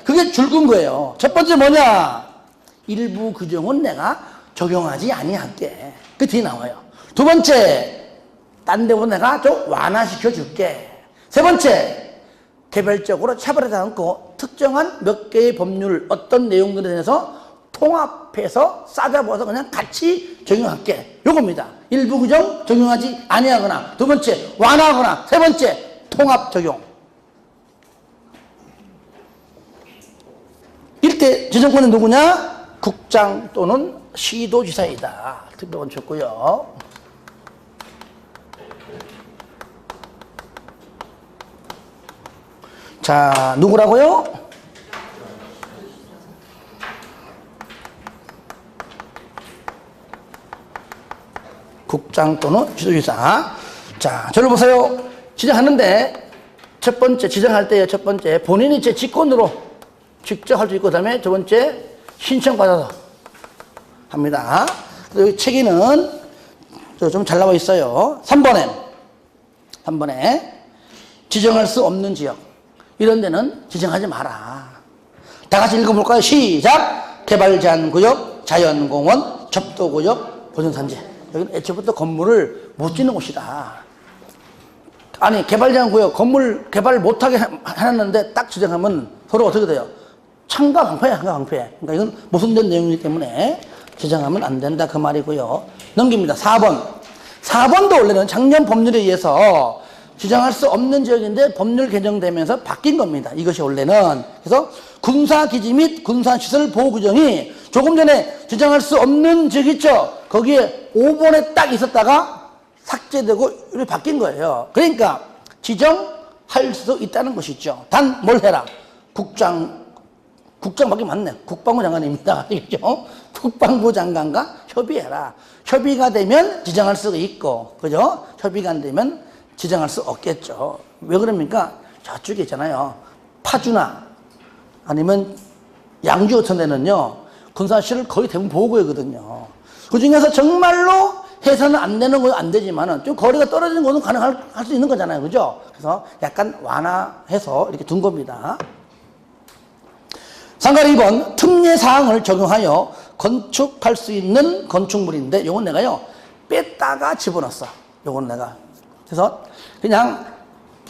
그게 줄근 거예요. 첫 번째 뭐냐? 일부 규정은 내가 적용하지 아니할게. 그 뒤에 나와요. 두 번째, 딴 데보다 내가 좀 완화시켜 줄게. 세 번째, 개별적으로 차별하지 않고 특정한 몇 개의 법률, 어떤 내용들에 대해서 통합해서 싸잡아서 그냥 같이 적용할게. 요겁니다. 일부 규정 적용하지 아니하거나, 두 번째, 완화하거나, 세 번째, 통합 적용. 이때 지정권은 누구냐? 국장 또는 시도지사이다. 특별건축구역. 자, 누구라고요? 국장 또는 시도지사. 자, 저를 보세요. 지정하는데 첫 번째, 지정할 때 첫 번째, 본인이 제 직권으로 직접 할 수 있고, 그 다음에 두 번째, 신청받아서 합니다. 여기 책에는 좀 잘 나와 있어요. 3번에 지정할 수 없는 지역. 이런 데는 지정하지 마라. 다 같이 읽어볼까요? 시작! 개발제한구역, 자연공원, 접도구역, 보존산지. 여기는 애초부터 건물을 못 짓는 곳이다. 아니, 개발제한구역, 건물 개발 못하게 해놨는데 딱 지정하면 서로 어떻게 돼요? 창가 방패야, 창가 방패. 그러니까 이건 모순된 내용이기 때문에 지정하면 안 된다 그 말이고요. 넘깁니다. 4번. 4번도 원래는 작년 법률에 의해서 지정할 수 없는 지역인데 법률 개정되면서 바뀐 겁니다. 이것이 원래는. 그래서 군사기지 및 군사시설 보호구정이 조금 전에 지정할 수 없는 지역 있죠? 거기에 5번에 딱 있었다가 삭제되고 이렇게 바뀐 거예요. 그러니까 지정할 수 있다는 것이죠. 단 뭘 해라? 국장밖에 맞네. 국방부 장관입니다. 아시겠죠? 국방부 장관과 협의해라. 협의가 되면 지정할 수가 있고, 그죠? 협의가 안 되면 지정할 수 없겠죠. 왜 그럽니까? 저쪽에 있잖아요. 파주나 아니면 양주 같은 데는요, 군사시설을 거의 대부분 보호구역이거든요. 그 중에서 정말로 해서는 안 되는 건 안 되지만은 좀 거리가 떨어지는 것은 가능할 수 있는 거잖아요. 그죠? 그래서 약간 완화해서 이렇게 둔 겁니다. 상가 2번, 특례 사항을 적용하여 건축할 수 있는 건축물인데, 요건 내가요, 뺐다가 집어넣었어. 요건 내가. 그래서 그냥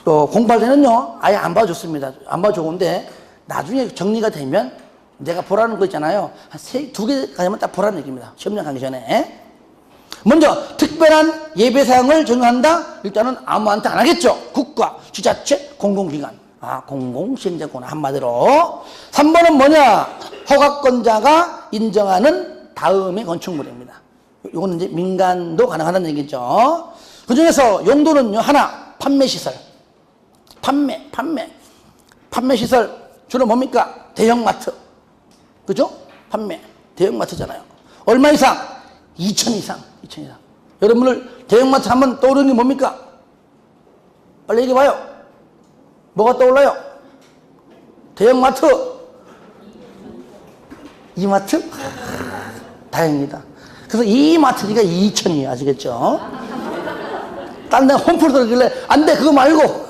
공부할 때는요, 아예 안 봐줬습니다. 안 봐주는데, 나중에 정리가 되면 내가 보라는 거 있잖아요. 한 2개까지만 딱 보라는 얘기입니다. 시험장 가기 전에. 먼저, 특별한 예배 사항을 적용한다? 일단은 아무한테 안 하겠죠. 국가, 지자체, 공공기관. 공공시행자구나, 한마디로. 3번은 뭐냐? 허가권자가 인정하는 다음의 건축물입니다. 이거는 이제 민간도 가능하다는 얘기죠. 그 중에서 용도는요, 하나, 판매시설. 판매시설, 주로 뭡니까? 대형마트. 그죠? 대형마트잖아요. 얼마 이상? 2천 이상. 여러분들, 대형마트 하면 떠오르는 게 뭡니까? 빨리 얘기해봐요. 뭐가 떠올라요? 대형마트. 이마트? 다행이다. 그래서 이마트니까 2천이에요. 아시겠죠? 딴 데 홈플 들어길래 안 돼, 그거 말고.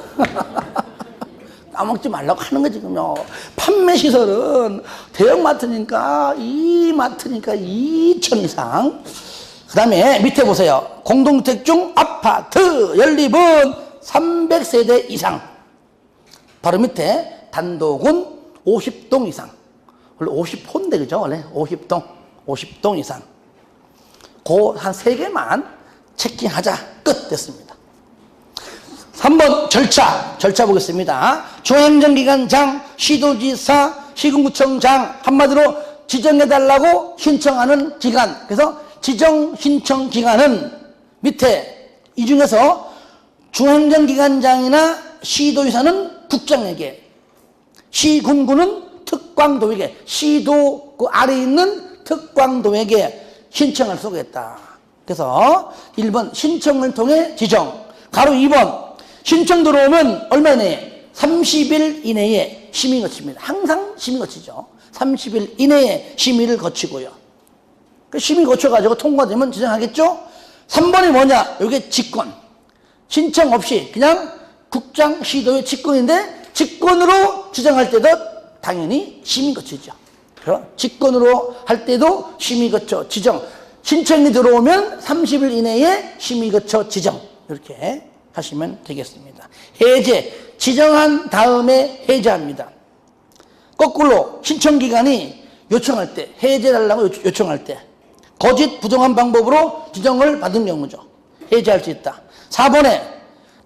까먹지 말라고 하는 거지, 지금요. 판매시설은 대형마트니까 이마트니까 2천 이상. 그 다음에 밑에 보세요. 공동주택 중 아파트 연립은 300세대 이상. 바로 밑에 단독은 50동 이상. 원래 50호인데, 그죠? 원래 50동 이상. 한 3개만 체킹하자. 끝 됐습니다. 3번 절차 보겠습니다. 중앙행정기관장, 시도지사, 시군구청장, 한마디로 지정해달라고 신청하는 기관. 그래서 지정 신청 기관은 밑에 이 중에서 중앙행정기관장이나 시도지사는 국장에게, 시군구는 특광도에게, 시도 그 아래에 있는 특광도에게 신청할 수가 있다. 그래서 1번 신청을 통해 지정. 가로 2번 신청 들어오면 얼마 이내에? 30일 이내에 심의 거칩니다. 항상 심의 거치죠. 30일 이내에 심의를 거치고요. 그 심의 거쳐가지고 통과되면 지정하겠죠? 3번이 뭐냐? 이게 직권. 신청 없이 그냥 국장, 시도의 직권인데 직권으로 지정할 때도 당연히 심의 거치죠. 그럼 직권으로 할 때도 심의 거쳐 지정. 신청이 들어오면 30일 이내에 심의 거쳐 지정. 이렇게 하시면 되겠습니다. 해제. 지정한 다음에 해제합니다. 거꾸로 신청기관이 요청할 때, 해제해달라고 요청할 때 거짓 부정한 방법으로 지정을 받은 경우죠. 해제할 수 있다. 4번에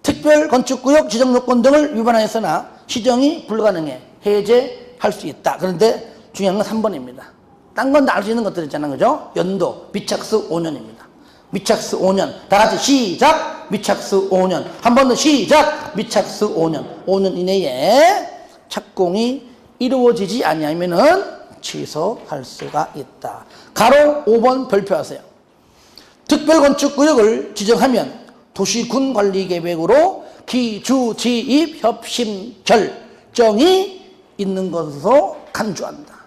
특별건축구역 지정요건 등을 위반하였으나 시정이 불가능해 해제할 수 있다. 그런데 중요한 건 3번입니다. 딴 건 다 알 수 있는 것들 있잖아요. 그죠? 연도 미착수 5년입니다. 미착수 5년. 다 같이 시작! 미착수 5년. 한 번 더 시작! 미착수 5년. 5년 이내에 착공이 이루어지지 아니하면은 취소할 수가 있다. 가로 5번 별표하세요. 특별건축구역을 지정하면 도시군관리계획으로 기주지입 협심 결정이 있는 것으로 간주한다.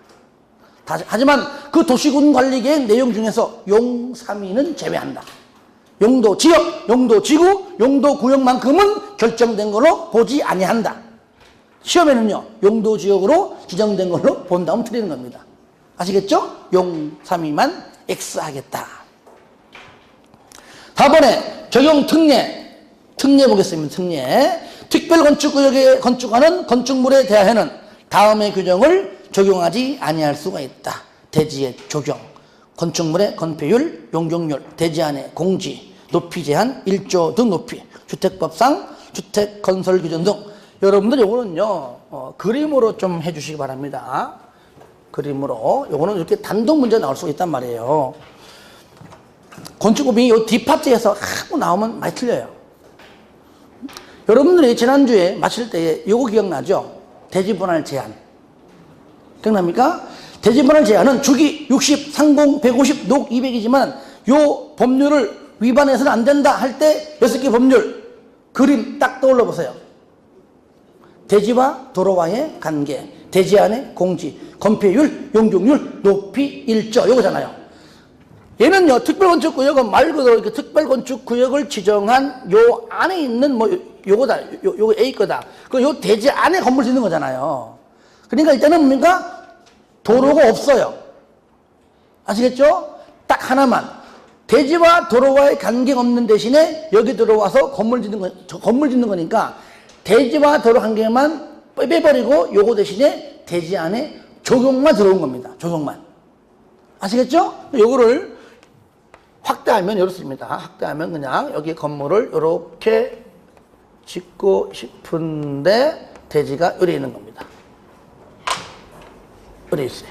하지만 그 도시군관리계획 내용 중에서 용3위는 제외한다. 용도 지역, 용도 지구, 용도 구역만큼은 결정된 걸로 보지 아니한다. 시험에는요, 용도 지역으로 지정된 걸로 본 다음 틀리는 겁니다. 아시겠죠? 용3위만 X 하겠다. 4번에 적용 특례 보겠습니다. 특례. 특별건축구역에 건축하는 건축물에 대하여는 다음의 규정을 적용하지 아니할 수가 있다. 대지의 적용, 건축물의 건폐율, 용적률, 대지 안의 공지, 높이 제한, 1조 등 높이, 주택법상 주택 건설 규정 등. 여러분들 요거는요 그림으로 좀 해주시기 바랍니다. 그림으로. 요거는 이렇게 단독 문제 나올 수가 있단 말이에요. 건축법이 요 뒷파트에서 하고 나오면 많이 틀려요. 여러분들이 지난주에 마칠 때 요거 기억나죠? 대지 분할 제한. 기억납니까? 대지 분할 제한은 주기 60, 상공 150, 녹 200이지만 요 법률을 위반해서는 안 된다 할 때 6개 법률 그림 딱 떠올려 보세요. 대지와 도로와의 관계, 대지 안의 공지, 건폐율, 용적률, 높이, 1조 요거잖아요. 얘는요 특별건축구역은 말 그대로 이렇게 특별건축구역을 지정한 요 안에 있는 뭐 요거다, 요거 A 거다. 그 요 대지 안에 건물 짓는 거잖아요. 그러니까 일단은 뭡니까? 도로가 없어요. 아시겠죠? 딱 하나만. 대지와 도로와의 관계가 없는 대신에 여기 들어와서 건물 짓는 거니까 대지와 도로 관계만 빼버리고 요거 대신에 대지 안에 적용만 들어온 겁니다. 적용만. 아시겠죠? 요거를 확대하면 이렇습니다. 확대하면 그냥 여기 건물을 이렇게 짓고 싶은데 대지가 여기 있는 겁니다. 여기 있어요.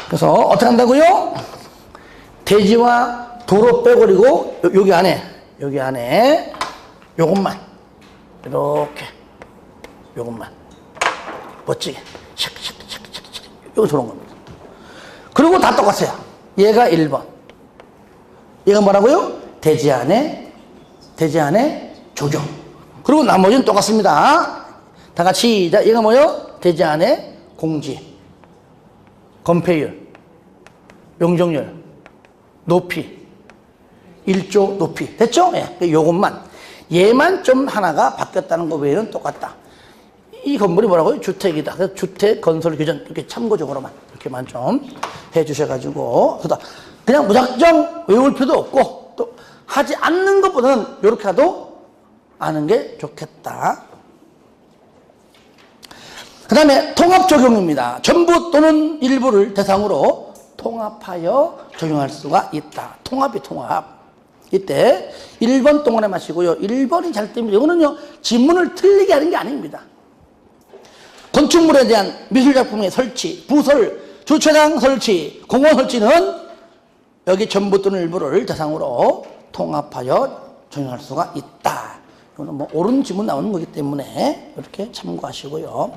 그래서 어떻게 한다고요? 대지와 도로 빼버리고 여기 안에 요것만 이렇게 요것만 멋지게 샥샥샥샥 요거 들어온 겁니다. 그리고 다 똑같아요. 얘가 1번. 얘가 뭐라고요? 대지 안에 적용. 그리고 나머지는 똑같습니다. 다 같이 시작. 얘가 뭐요? 대지 안에 공지, 건폐율, 용적률, 높이, 1조 높이. 됐죠? 예. 요것만. 얘만 좀 하나가 바뀌었다는 거 외에는 똑같다. 이 건물이 뭐라고요? 주택이다. 그래서 주택 건설 규정 이렇게 참고적으로만 이렇게만 좀 해주셔가지고 그냥 무작정 외울 필요도 없고 또 하지 않는 것보다는 이렇게 해도 아는 게 좋겠다. 그 다음에 통합 적용입니다. 전부 또는 일부를 대상으로 통합하여 적용할 수가 있다. 통합이 통합. 이때 1번 동안에 마시고요. 1번이 잘 됩니다. 이거는요 지문을 틀리게 하는 게 아닙니다. 건축물에 대한 미술작품의 설치, 부설, 주차장 설치, 공원 설치는 여기 전부 또는 일부를 대상으로 통합하여 적용할 수가 있다. 이거는 뭐 옳은 지문 나오는 거기 때문에 이렇게 참고하시고요.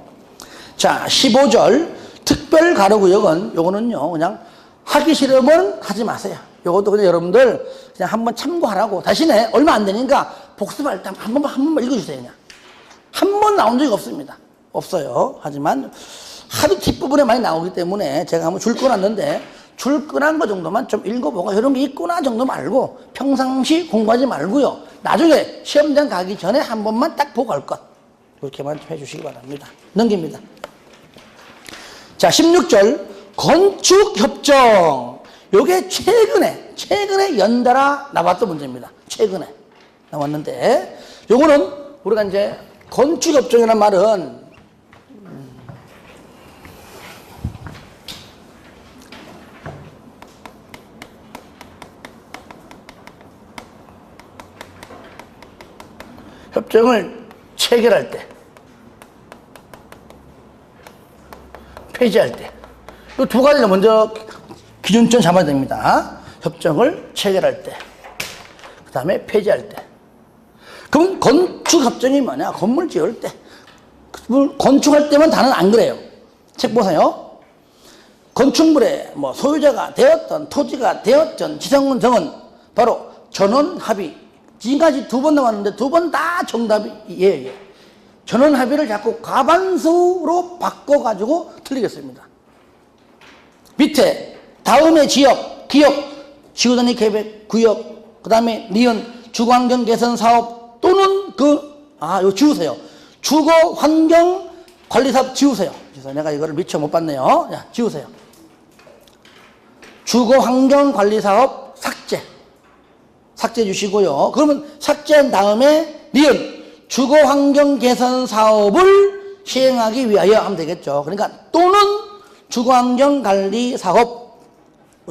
자, 15절 특별 가로구역은 요거는요 그냥 하기 싫으면 하지 마세요. 요것도 그냥 여러분들 그냥 한번 참고하라고. 대신에 얼마 안 되니까 복습할 때 한 번만 읽어주세요. 그냥 한 번 나온 적이 없습니다. 없어요. 하지만 하도 뒷부분에 많이 나오기 때문에 제가 한번 줄 꺼놨는데 줄 꺼난 거 정도만 좀 읽어보고 이런 게 있구나 정도 말고 평상시 공부하지 말고요. 나중에 시험장 가기 전에 한 번만 딱 보고 갈 것. 이렇게만 좀 해주시기 바랍니다. 넘깁니다. 자, 16절 건축협정. 요게 최근에 연달아 나왔던 문제입니다. 최근에 나왔는데 요거는 우리가 이제 건축협정이라는 말은 협정을 체결할 때, 폐지할 때, 이 두 가지를 먼저 기준점 잡아야 됩니다. 협정을 체결할 때, 그 다음에 폐지할 때. 그럼 건축협정이 뭐냐? 건물 지을 때. 건축할 때만 다는 안 그래요. 책 보세요. 건축물의 뭐 소유자가 되었던, 토지가 되었던 지상권 등은 바로 전원 합의. 지금까지 2번 나왔는데 2번 다 정답이 예. 전원 합의를 자꾸 과반수로 바꿔가지고 틀리겠습니다. 밑에 다음의 지역, 기업, 지구단위 계획, 구역, 그 다음에 니은 주거환경 개선 사업 또는 이거 지우세요. 주거환경관리사업 지우세요. 그래서 내가 이거를 미처 못 봤네요. 자, 지우세요. 주거환경관리사업 삭제 주시고요. 그러면 삭제한 다음에 니은 주거 환경 개선 사업을 시행하기 위하여 하면 되겠죠. 그러니까 또는 주거 환경 관리 사업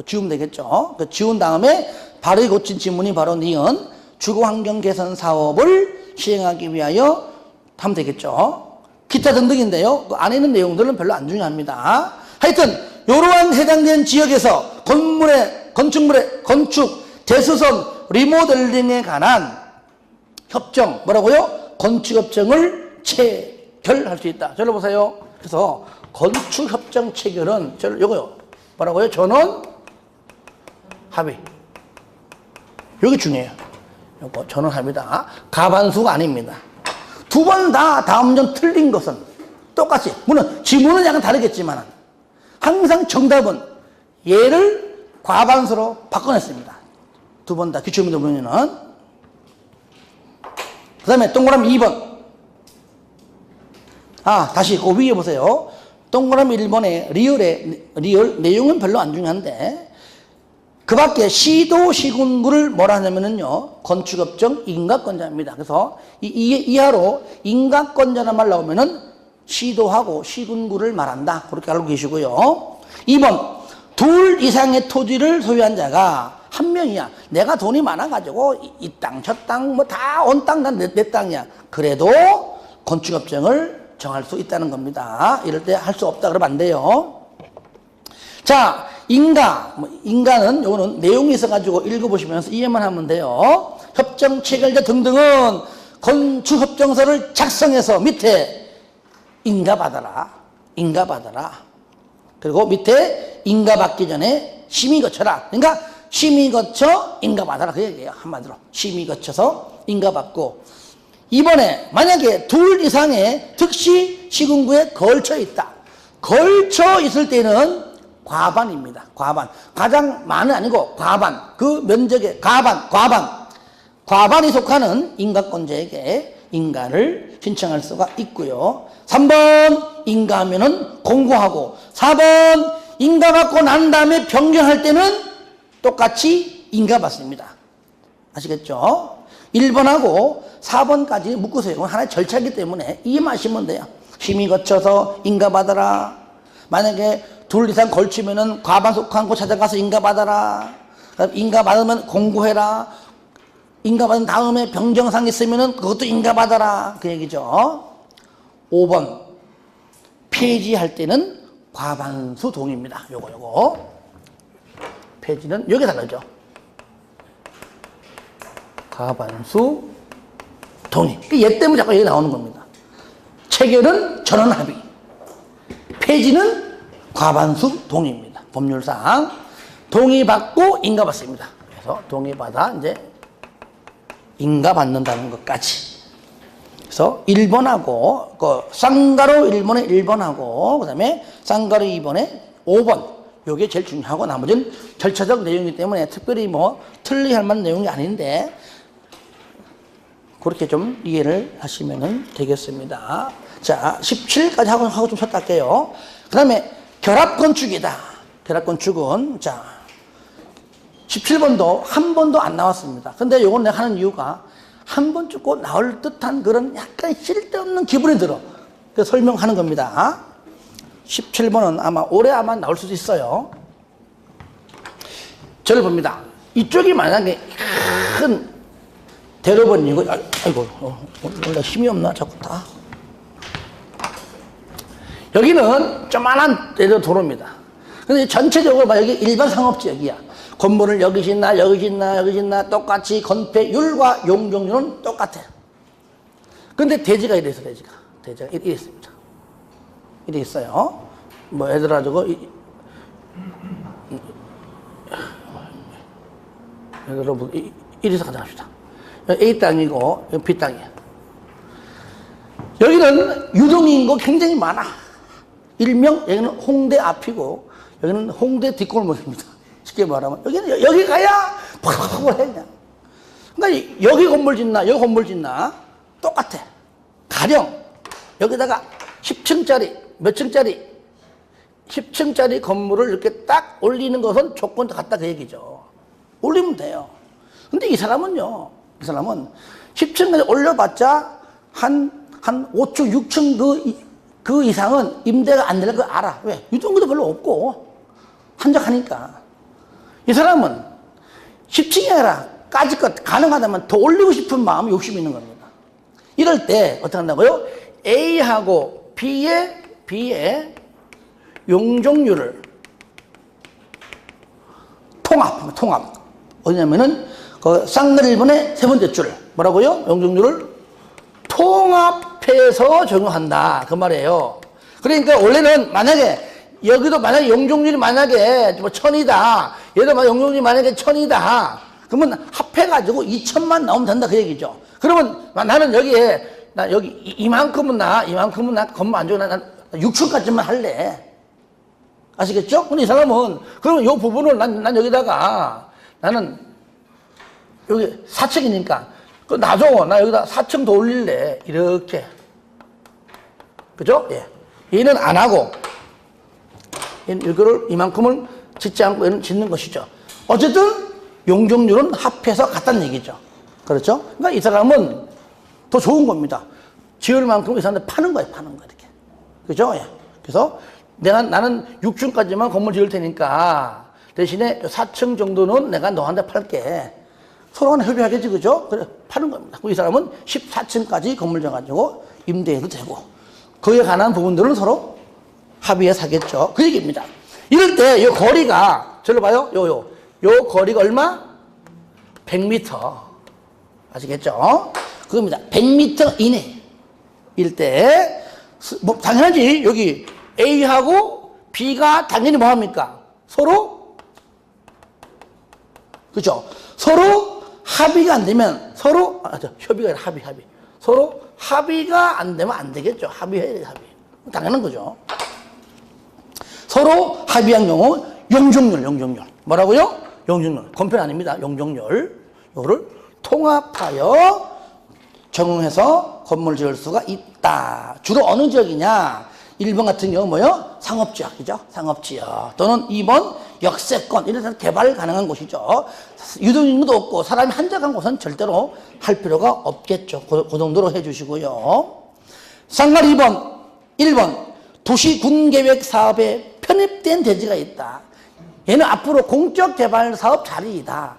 지우면 되겠죠. 그 지운 다음에 바로 고친 지문이 바로 니은 주거 환경 개선 사업을 시행하기 위하여 하면 되겠죠. 기타 등등인데요. 그 안에 있는 내용들은 별로 안 중요합니다. 하여튼 이러한 해당된 지역에서 건축물의 건축, 대수선, 리모델링에 관한 협정, 뭐라고요? 건축협정을 체결할 수 있다. 저를 보세요. 그래서 건축협정 체결은 요거요. 뭐라고요? 전원 합의. 여기 중요해요. 요거 전원 합의다. 가반수가 아닙니다. 두 번 다 다음 점 틀린 것은 똑같이, 물론 지문은 약간 다르겠지만 항상 정답은 얘를 과반수로 바꿔냈습니다. 두 번 다 기출문제 보면은. 그 다음에 동그라미 2번. 다시 그 위에 보세요. 동그라미 1번에 리얼 내용은 별로 안 중요한데 그 밖에 시도 시군구를 뭐라 하냐면은요, 건축업종 인가권자입니다. 그래서 이하로 인가권자란 말 나오면은 시도하고 시군구를 말한다. 그렇게 알고 계시고요. 2번, 둘 이상의 토지를 소유한 자가 한 명이야. 내가 돈이 많아가지고 이 땅, 저 땅, 뭐 다 온 땅, 다 내 땅이야. 그래도 건축업종을 정할 수 있다는 겁니다. 이럴 때 할 수 없다 그러면 안 돼요. 자, 인가는 요거는 내용이 있어가지고 읽어보시면서 이해만 하면 돼요. 협정 체결자 등등은 건축협정서를 작성해서 밑에 인가받아라. 그리고 밑에 인가받기 전에 심의 거쳐라. 그러니까 심의 거쳐 인가받아라. 그 얘기예요. 한마디로. 심의 거쳐서 인가받고. 이번에 만약에 둘 이상의 특시 시군구에 걸쳐 있다. 걸쳐 있을 때는 과반입니다. 과반. 가장 많은 아니고 과반. 그 면적의 과반이 속하는 인가권자에게 인가를 신청할 수가 있고요. 3번 인가하면은 공고하고, 4번 인가받고 난 다음에 변경할 때는 똑같이 인가받습니다. 아시겠죠? 1번하고 4번까지 묶으세요. 이건 하나의 절차이기 때문에 이해만 하시면 돼요. 심의 거쳐서 인가받아라. 만약에 둘 이상 걸치면은 과반 속한 곳 찾아가서 인가받아라. 인가받으면 공고해라. 인가받은 다음에 변경사항 있으면은 그것도 인가받아라. 그 얘기죠. 5번 폐지할 때는 과반수 동의입니다. 요거 폐지는 여기 다르죠. 과반수 동의. 얘 때문에 자꾸 여기 나오는 겁니다. 체결은 전원 합의, 폐지는 과반수 동의입니다. 법률상 동의받고 인가받습니다. 그래서 동의받아 이제 인가받는다는 것까지. 그래서 1번하고 쌍가로 1번에 1번하고 그다음에 쌍가로 2번에 5번. 요게 제일 중요하고 나머지는 절차적 내용이기 때문에 특별히 뭐 틀리할 만한 내용이 아닌데 그렇게 좀 이해를 하시면 되겠습니다. 자, 17까지 하고 좀 쉬었다 할게요. 그 다음에 결합건축이다. 결합건축은, 자, 17번도 한 번도 안 나왔습니다. 근데 요건 내가 하는 이유가 한 번 찍고 나올 듯한 그런 약간 쓸데없는 기분이 들어. 그래서 설명하는 겁니다. 17번은 아마 올해 아마 나올 수도 있어요. 저를 봅니다. 이쪽이 만약에 큰 대로변이고, 아이고, 원래 힘이 없나, 자꾸 다. 여기는 조만한 도로입니다. 근데 전체적으로 봐, 여기 일반 상업지역이야. 건물을 여기 짓나, 똑같이 건폐율과 용적률은 똑같아. 근데 대지가 이래 있어, 대지가 이래 있습니다. 이래 있어요. 뭐, 예를 들어, 예를 들어, 이래서 가져갑시다. A 땅이고, B 땅이야. 여기는 유동인구 굉장히 많아. 일명, 여기는 홍대 앞이고, 여기는 홍대 뒷골목입니다. 쉽게 말하면. 여기 가야 팍팍 해, 그냥. 그러니까 여기 건물 짓나, 똑같아. 가령, 여기다가 10층짜리, 몇 층짜리, 10층짜리 건물을 이렇게 딱 올리는 것은 조건 같다 그 얘기죠. 올리면 돼요. 근데 이 사람은 10층까지 올려봤자 한 5층, 6층 그 이상은 임대가 안 될 거 알아. 왜? 유동규도 별로 없고, 한적하니까. 이 사람은 10층이 아니라 까짓것 가능하다면 더 올리고 싶은 마음이 욕심이 있는 겁니다. 이럴 때 어떻게 한다고요? A하고 B의 용적률을 통합. 어디냐면은 그 쌍글 1번의 세 번째 줄 뭐라고요? 용적률을 통합해서 적용한다 그 말이에요. 그러니까 원래는 만약에 여기도 만약에 용적률이 만약에 뭐 1000이다, 얘도 용적률이 만약에 1000이다, 그러면 합해가지고 2000만 나오면 된다 그 얘기죠. 그러면 나는 여기에 나 여기 이만큼은 나 건물 안 주고 난 6층까지만 할래. 아시겠죠? 근데 이 사람은 그러면 이 부분을 난 여기다가 나는 여기 4층이니까 놔줘. 나 여기다 4층 더 올릴래. 이렇게. 그죠? 예. 얘는 안 하고 얘는 이거를 이만큼을 짓지 않고 얘는 짓는 것이죠. 어쨌든 용적률은 합해서 같다는 얘기죠. 그렇죠? 그러니까 이 사람은 더 좋은 겁니다. 지을 만큼 이 사람한테 파는 거예요. 이렇게. 그죠? 예. 그래서 나는 6층까지만 건물 지을 테니까 대신에 4층 정도는 내가 너한테 팔게. 서로 간에 협의하겠지, 그죠? 그래, 파는 겁니다. 이 사람은 14층까지 건물 져가지고 임대해도 되고, 거기에 관한 부분들은 서로 합의해 사겠죠. 그 얘기입니다. 이럴 때 이 거리가, 저로 봐요. 요 거리가 얼마? 100m. 아시겠죠? 그겁니다. 100m 이내일 때, 뭐, 당연하지. 여기 A하고 B가 당연히 뭐 합니까? 서로? 그죠? 서로 합의가 안 되면 협의가 아니라 합의. 서로 합의가 안 되면 안 되겠죠. 합의해야 돼, 합의. 당연한 거죠. 서로 합의한 경우 용적률. 뭐라고요? 용적률. 건편 아닙니다. 용적률. 이거를 통합하여 적용해서 건물 지을 수가 있다. 주로 어느 지역이냐? 1번 같은 경우 뭐요? 상업지역이죠. 상업지역. 또는 2번 역세권. 이런 데서 개발 가능한 곳이죠. 유동인구도 없고 사람이 한적한 곳은 절대로 할 필요가 없겠죠. 그 정도로 해주시고요. 쌍갈 1번 도시군계획 사업에 편입된 대지가 있다. 얘는 앞으로 공적 개발 사업 자리이다.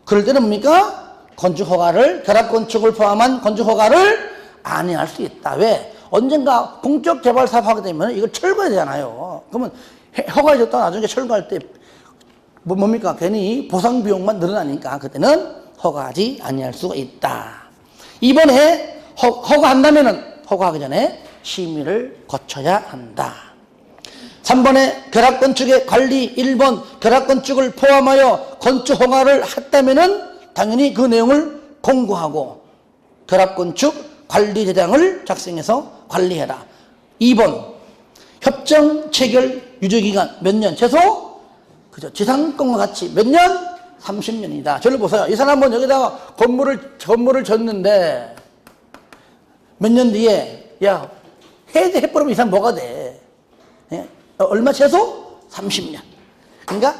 그럴 때는 뭡니까? 결합건축을 포함한 건축허가를 안해할 수 있다. 왜? 언젠가 공적 개발 사업 하게 되면 이걸 철거해야 되잖아요. 그러면 허가해줬다가 나중에 철거할 때 뭡니까? 괜히 보상 비용만 늘어나니까 그때는 허가하지 아니할 수가 있다. 이번에 허가하기 전에 심의를 거쳐야 한다. 3번에 결합건축의 관리 1번 결합건축을 포함하여 건축 허가를 했다면은 당연히 그 내용을 공고하고 결합건축 관리대장을 작성해서 관리해라. 2번 협정 체결 유효기간 몇 년? 최소 그죠? 지상권과 같이 몇 년? 30년이다. 저를 보세요. 이 사람은 여기다가 건물을 졌는데 몇 년 뒤에 해버리면 이 사람 뭐가 돼? 예? 얼마 최소? 30년. 그러니까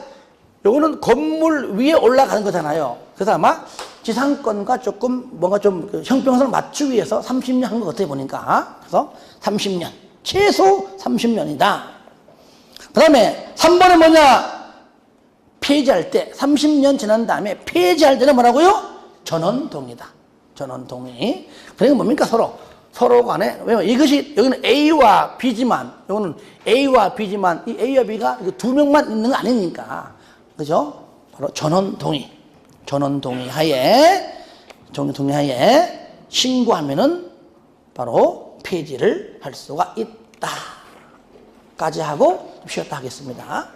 요거는 건물 위에 올라가는 거잖아요. 그래서 아마 지상권과 조금 뭔가 좀 형평성을 맞추기 위해서 30년 한 것 같아 보니까. 그래서 30년. 최소 30년이다. 그 다음에 3번은 뭐냐? 폐지할 때 30년 지난 다음에 폐지할 때는 뭐라고요? 전원동의다. 전원동의. 그러니까 뭡니까? 서로 간에. 왜냐면 이것이 여기는 A와 B지만 이거는 A와 B지만 이 A와 B가 두 명만 있는 거 아니니까. 그죠? 바로 전원동의. 전원동의 하에 신고하면은 바로 폐지를 할 수가 있다. 까지 하고 쉬었다 하겠습니다.